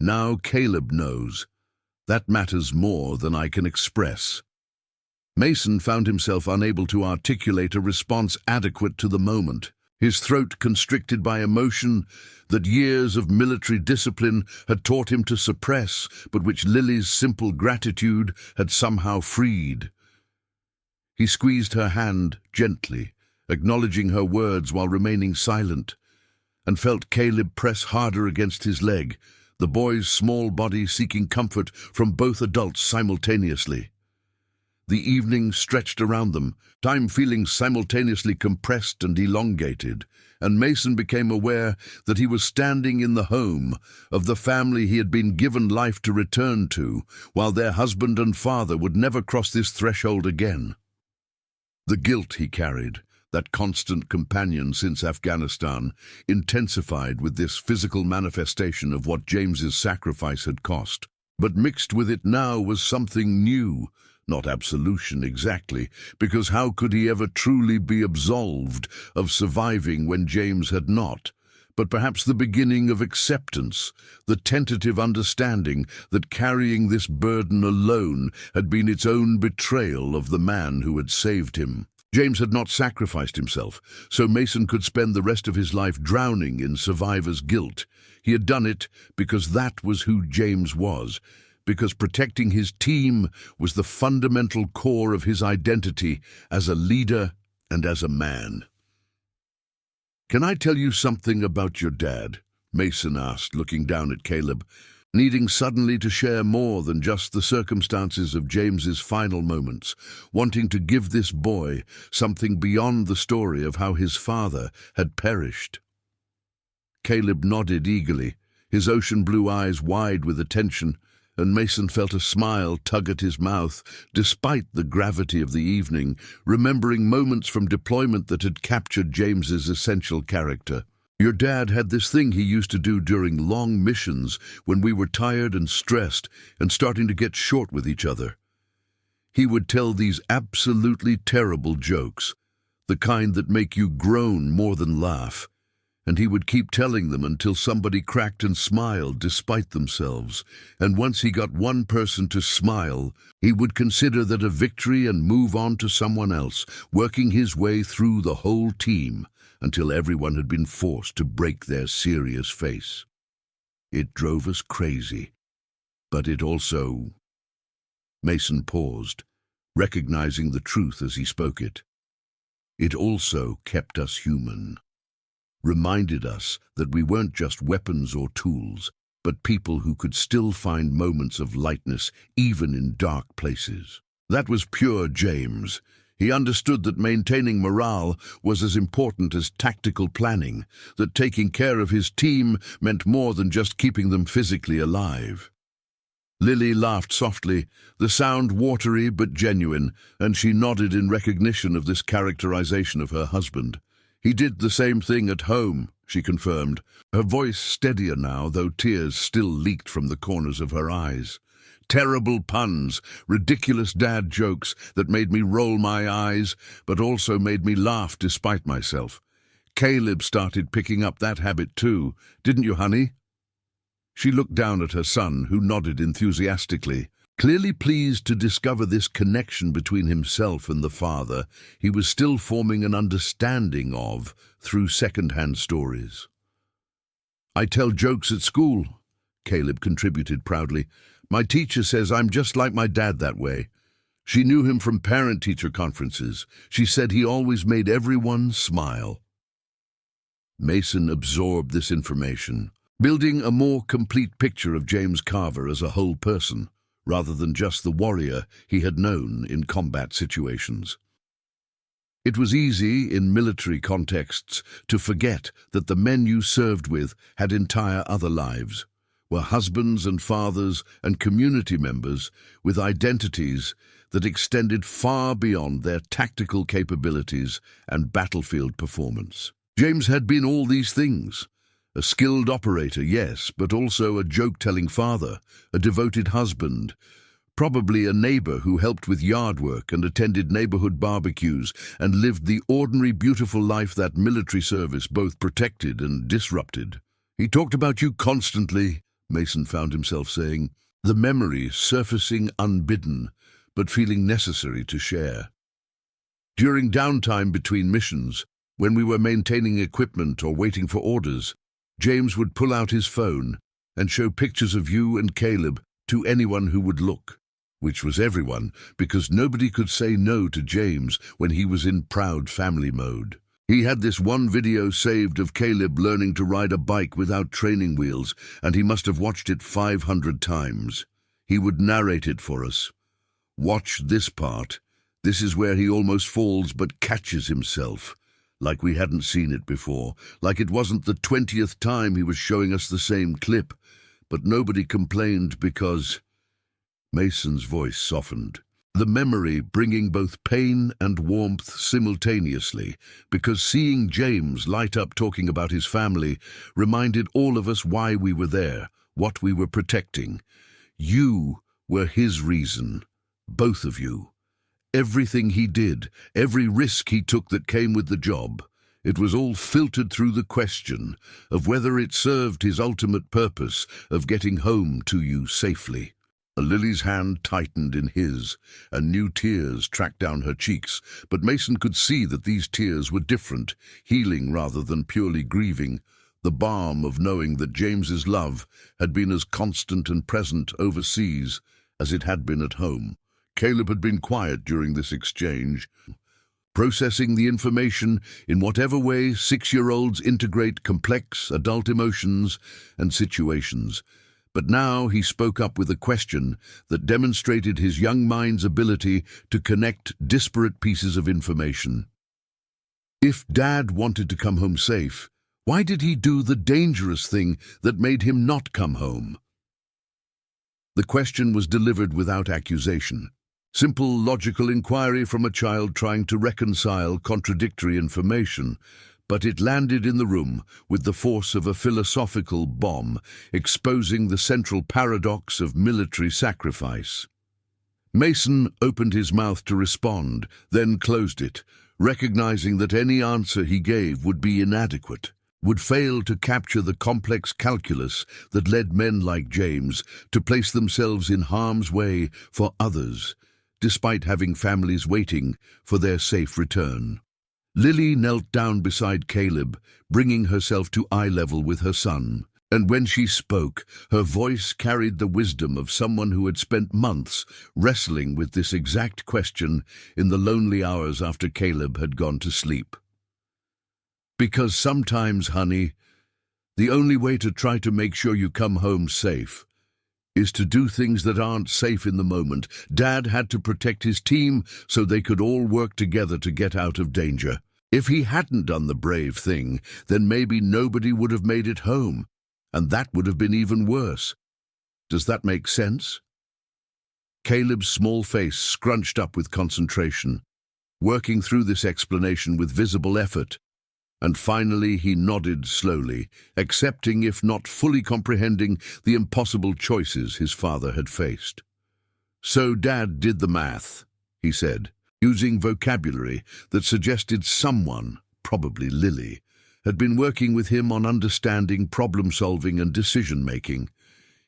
Now Caleb knows. That matters more than I can express." Mason found himself unable to articulate a response adequate to the moment, his throat constricted by emotion that years of military discipline had taught him to suppress, but which Lily's simple gratitude had somehow freed. He squeezed her hand gently, acknowledging her words while remaining silent, and felt Caleb press harder against his leg, the boy's small body seeking comfort from both adults simultaneously. The evening stretched around them, time feeling simultaneously compressed and elongated, and Mason became aware that he was standing in the home of the family he had been given life to return to, while their husband and father would never cross this threshold again. The guilt he carried, that constant companion since Afghanistan, intensified with this physical manifestation of what James's sacrifice had cost. But mixed with it now was something new, not absolution exactly, because how could he ever truly be absolved of surviving when James had not? But perhaps the beginning of acceptance, the tentative understanding that carrying this burden alone had been its own betrayal of the man who had saved him. James had not sacrificed himself, so Mason could spend the rest of his life drowning in survivor's guilt. He had done it because that was who James was, because protecting his team was the fundamental core of his identity as a leader and as a man. "Can I tell you something about your dad?" Mason asked, looking down at Caleb, needing suddenly to share more than just the circumstances of James's final moments, wanting to give this boy something beyond the story of how his father had perished. Caleb nodded eagerly, his ocean blue eyes wide with attention, and Mason felt a smile tug at his mouth, despite the gravity of the evening, remembering moments from deployment that had captured James's essential character. "Your dad had this thing he used to do during long missions when we were tired and stressed and starting to get short with each other. He would tell these absolutely terrible jokes, the kind that make you groan more than laugh. And he would keep telling them until somebody cracked and smiled despite themselves. And once he got one person to smile, he would consider that a victory and move on to someone else, working his way through the whole team until everyone had been forced to break their serious face. It drove us crazy, but it also—" Mason paused, recognizing the truth as he spoke it. "It also kept us human. Reminded us that we weren't just weapons or tools, but people who could still find moments of lightness even in dark places. That was pure James. He understood that maintaining morale was as important as tactical planning, that taking care of his team meant more than just keeping them physically alive." Lily laughed softly, the sound watery but genuine, and she nodded in recognition of this characterization of her husband. "He did the same thing at home," she confirmed, her voice steadier now, though tears still leaked from the corners of her eyes. Terrible puns, ridiculous dad jokes that made me roll my eyes, but also made me laugh despite myself. Caleb started picking up that habit too, didn't you, honey? She looked down at her son, who nodded enthusiastically. Clearly pleased to discover this connection between himself and the father he was still forming an understanding of through second-hand stories. "I tell jokes at school," Caleb contributed proudly. "My teacher says I'm just like my dad that way. She knew him from parent-teacher conferences. She said he always made everyone smile. Mason absorbed this information, building a more complete picture of James Carver as a whole person, rather than just the warrior he had known in combat situations. It was easy, in military contexts, to forget that the men you served with had entire other lives, were husbands and fathers and community members with identities that extended far beyond their tactical capabilities and battlefield performance. James had been all these things. A skilled operator, yes, but also a joke-telling father, a devoted husband, probably a neighbor who helped with yard work and attended neighborhood barbecues and lived the ordinary, beautiful life that military service both protected and disrupted. "He talked about you constantly," Mason found himself saying, the memory surfacing unbidden, but feeling necessary to share. During downtime between missions, when we were maintaining equipment or waiting for orders, James would pull out his phone and show pictures of you and Caleb to anyone who would look, which was everyone, because nobody could say no to James when he was in proud family mode. He had this one video saved of Caleb learning to ride a bike without training wheels, and he must have watched it 500 times. He would narrate it for us. "Watch this part. This is where he almost falls but catches himself." Like we hadn't seen it before, like it wasn't the 20th time he was showing us the same clip, but nobody complained because... Mason's voice softened, the memory bringing both pain and warmth simultaneously, because seeing James light up talking about his family reminded all of us why we were there, what we were protecting. You were his reason, both of you. Everything he did, every risk he took that came with the job, it was all filtered through the question of whether it served his ultimate purpose of getting home to you safely. Lily's hand tightened in his, and new tears tracked down her cheeks, but Mason could see that these tears were different, healing rather than purely grieving, the balm of knowing that James's love had been as constant and present overseas as it had been at home. Caleb had been quiet during this exchange, processing the information in whatever way 6-year-olds integrate complex adult emotions and situations. But now he spoke up with a question that demonstrated his young mind's ability to connect disparate pieces of information. If Dad wanted to come home safe, why did he do the dangerous thing that made him not come home? The question was delivered without accusation. Simple, logical inquiry from a child trying to reconcile contradictory information, but it landed in the room with the force of a philosophical bomb, exposing the central paradox of military sacrifice. Mason opened his mouth to respond, then closed it, recognizing that any answer he gave would be inadequate, would fail to capture the complex calculus that led men like James to place themselves in harm's way for others, despite having families waiting for their safe return. Lily knelt down beside Caleb, bringing herself to eye level with her son, and when she spoke, her voice carried the wisdom of someone who had spent months wrestling with this exact question in the lonely hours after Caleb had gone to sleep. "Because sometimes, honey, the only way to try to make sure you come home safe is to do things that aren't safe in the moment. Dad had to protect his team so they could all work together to get out of danger. If he hadn't done the brave thing, then maybe nobody would have made it home, and that would have been even worse. Does that make sense?" Caleb's small face scrunched up with concentration, working through this explanation with visible effort, and finally he nodded slowly, accepting if not fully comprehending the impossible choices his father had faced. "So Dad did the math," he said, using vocabulary that suggested someone, probably Lily, had been working with him on understanding, problem-solving and decision-making.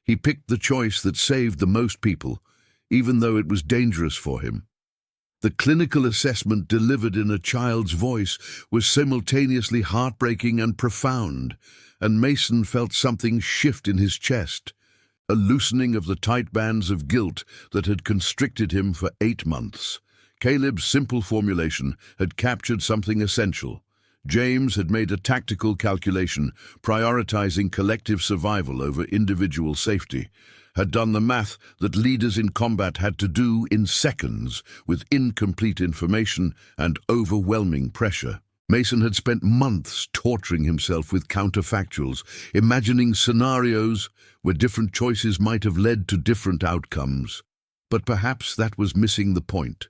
He picked the choice that saved the most people, even though it was dangerous for him. The clinical assessment delivered in a child's voice was simultaneously heartbreaking and profound, and Mason felt something shift in his chest. a loosening of the tight bands of guilt that had constricted him for 8 months. Caleb's simple formulation had captured something essential. James had made a tactical calculation, prioritizing collective survival over individual safety, had done the math that leaders in combat had to do in seconds with incomplete information and overwhelming pressure. Mason had spent months torturing himself with counterfactuals, imagining scenarios where different choices might have led to different outcomes. But perhaps that was missing the point.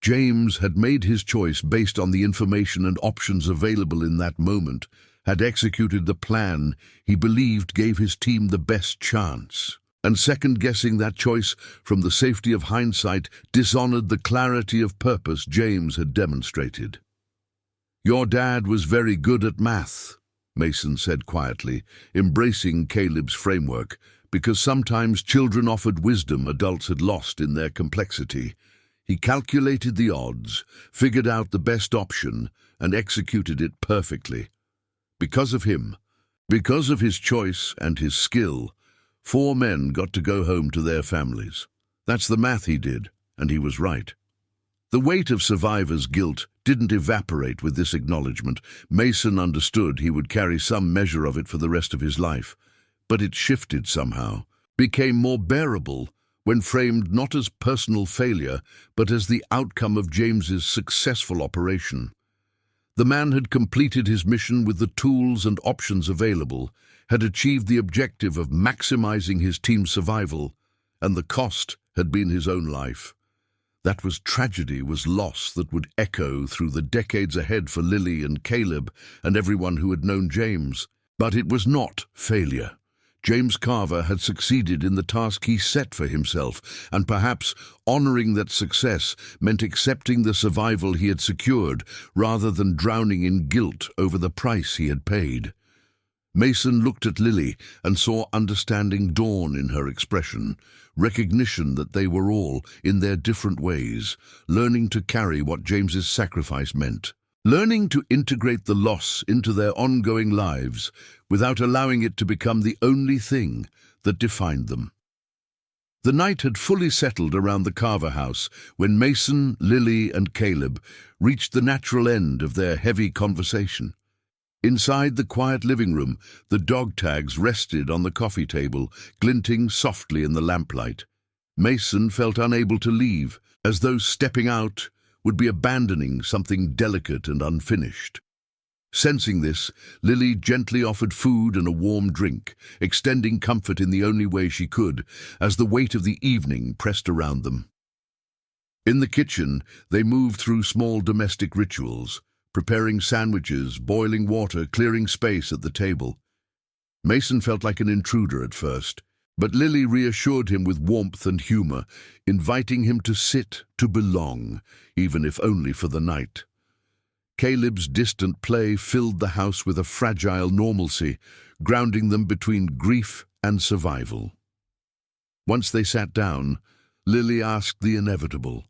James had made his choice based on the information and options available in that moment, had executed the plan he believed gave his team the best chance. And second-guessing that choice from the safety of hindsight dishonored the clarity of purpose James had demonstrated. "Your dad was very good at math," Mason said quietly, embracing Caleb's framework, because sometimes children offered wisdom adults had lost in their complexity. He calculated the odds, figured out the best option, and executed it perfectly. Because of him, because of his choice and his skill, 4 men got to go home to their families. That's the math he did, and he was right. The weight of survivor's guilt didn't evaporate with this acknowledgement. Mason understood he would carry some measure of it for the rest of his life, but it shifted somehow, became more bearable when framed not as personal failure, but as the outcome of James's successful operation. The man had completed his mission with the tools and options available, had achieved the objective of maximizing his team's survival, and the cost had been his own life. That was tragedy, was loss that would echo through the decades ahead for Lily and Caleb and everyone who had known James. But it was not failure. James Carver had succeeded in the task he set for himself, and perhaps honoring that success meant accepting the survival he had secured rather than drowning in guilt over the price he had paid. Mason looked at Lily and saw understanding dawn in her expression, recognition that they were all, in their different ways, learning to carry what James's sacrifice meant, learning to integrate the loss into their ongoing lives without allowing it to become the only thing that defined them. The night had fully settled around the Carver house when Mason, Lily, and Caleb reached the natural end of their heavy conversation. Inside the quiet living room, the dog tags rested on the coffee table, glinting softly in the lamplight. Mason felt unable to leave, as though stepping out would be abandoning something delicate and unfinished. Sensing this, Lily gently offered food and a warm drink, extending comfort in the only way she could, as the weight of the evening pressed around them. In the kitchen, they moved through small domestic rituals, preparing sandwiches, boiling water, clearing space at the table. Mason felt like an intruder at first, but Lily reassured him with warmth and humor, inviting him to sit, to belong, even if only for the night. Caleb's distant play filled the house with a fragile normalcy, grounding them between grief and survival. Once they sat down, Lily asked the inevitable: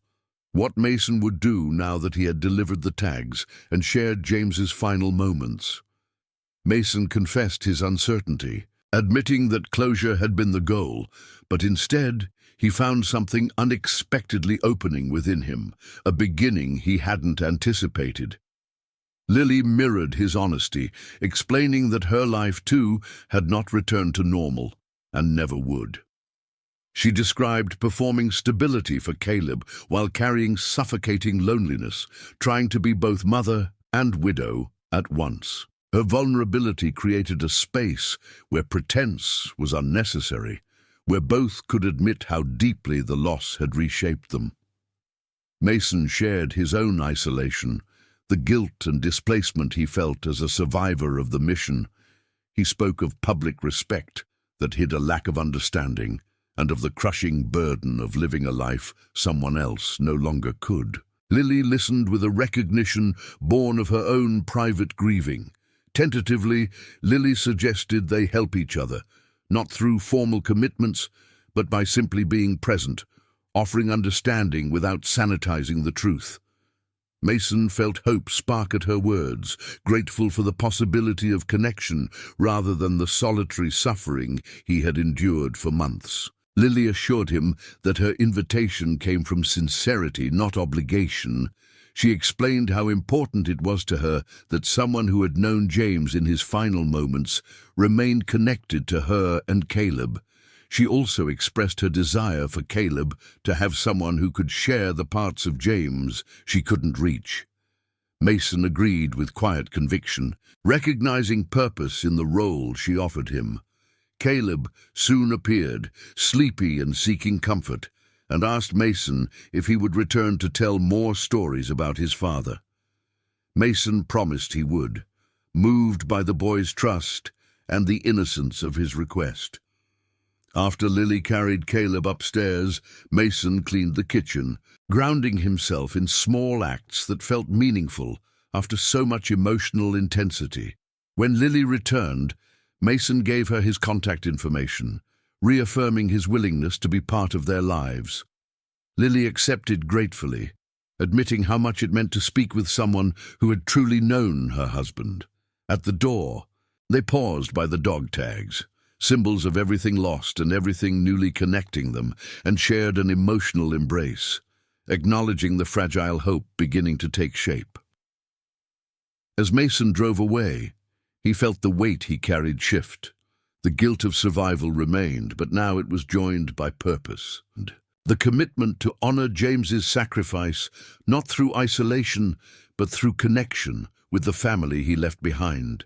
what Mason would do now that he had delivered the tags and shared James's final moments. Mason confessed his uncertainty, admitting that closure had been the goal, but instead he found something unexpectedly opening within him, a beginning he hadn't anticipated. Lily mirrored his honesty, explaining that her life too had not returned to normal, and never would. She described performing stability for Caleb while carrying suffocating loneliness, trying to be both mother and widow at once. Her vulnerability created a space where pretense was unnecessary, where both could admit how deeply the loss had reshaped them. Mason shared his own isolation, the guilt and displacement he felt as a survivor of the mission. He spoke of public respect that hid a lack of understanding, and of the crushing burden of living a life someone else no longer could. Lily listened with a recognition born of her own private grieving. Tentatively, Lily suggested they help each other, not through formal commitments, but by simply being present, offering understanding without sanitizing the truth. Mason felt hope spark at her words, grateful for the possibility of connection rather than the solitary suffering he had endured for months. Lily assured him that her invitation came from sincerity, not obligation. She explained how important it was to her that someone who had known James in his final moments remained connected to her and Caleb. She also expressed her desire for Caleb to have someone who could share the parts of James she couldn't reach. Mason agreed with quiet conviction, recognizing purpose in the role she offered him. Caleb soon appeared, sleepy and seeking comfort, and asked Mason if he would return to tell more stories about his father. Mason promised he would, moved by the boy's trust and the innocence of his request. After Lily carried Caleb upstairs, Mason cleaned the kitchen, grounding himself in small acts that felt meaningful after so much emotional intensity. When Lily returned, Mason gave her his contact information, reaffirming his willingness to be part of their lives. Lily accepted gratefully, admitting how much it meant to speak with someone who had truly known her husband. At the door, they paused by the dog tags, symbols of everything lost and everything newly connecting them, and shared an emotional embrace, acknowledging the fragile hope beginning to take shape. As Mason drove away, he felt the weight he carried shift. The guilt of survival remained, but now it was joined by purpose. The commitment to honor James's sacrifice, not through isolation, but through connection with the family he left behind.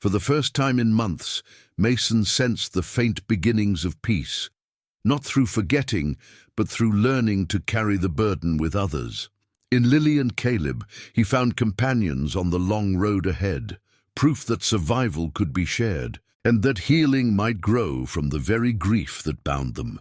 For the first time in months, Mason sensed the faint beginnings of peace, not through forgetting, but through learning to carry the burden with others. In Lily and Caleb, he found companions on the long road ahead, proof that survival could be shared, and that healing might grow from the very grief that bound them.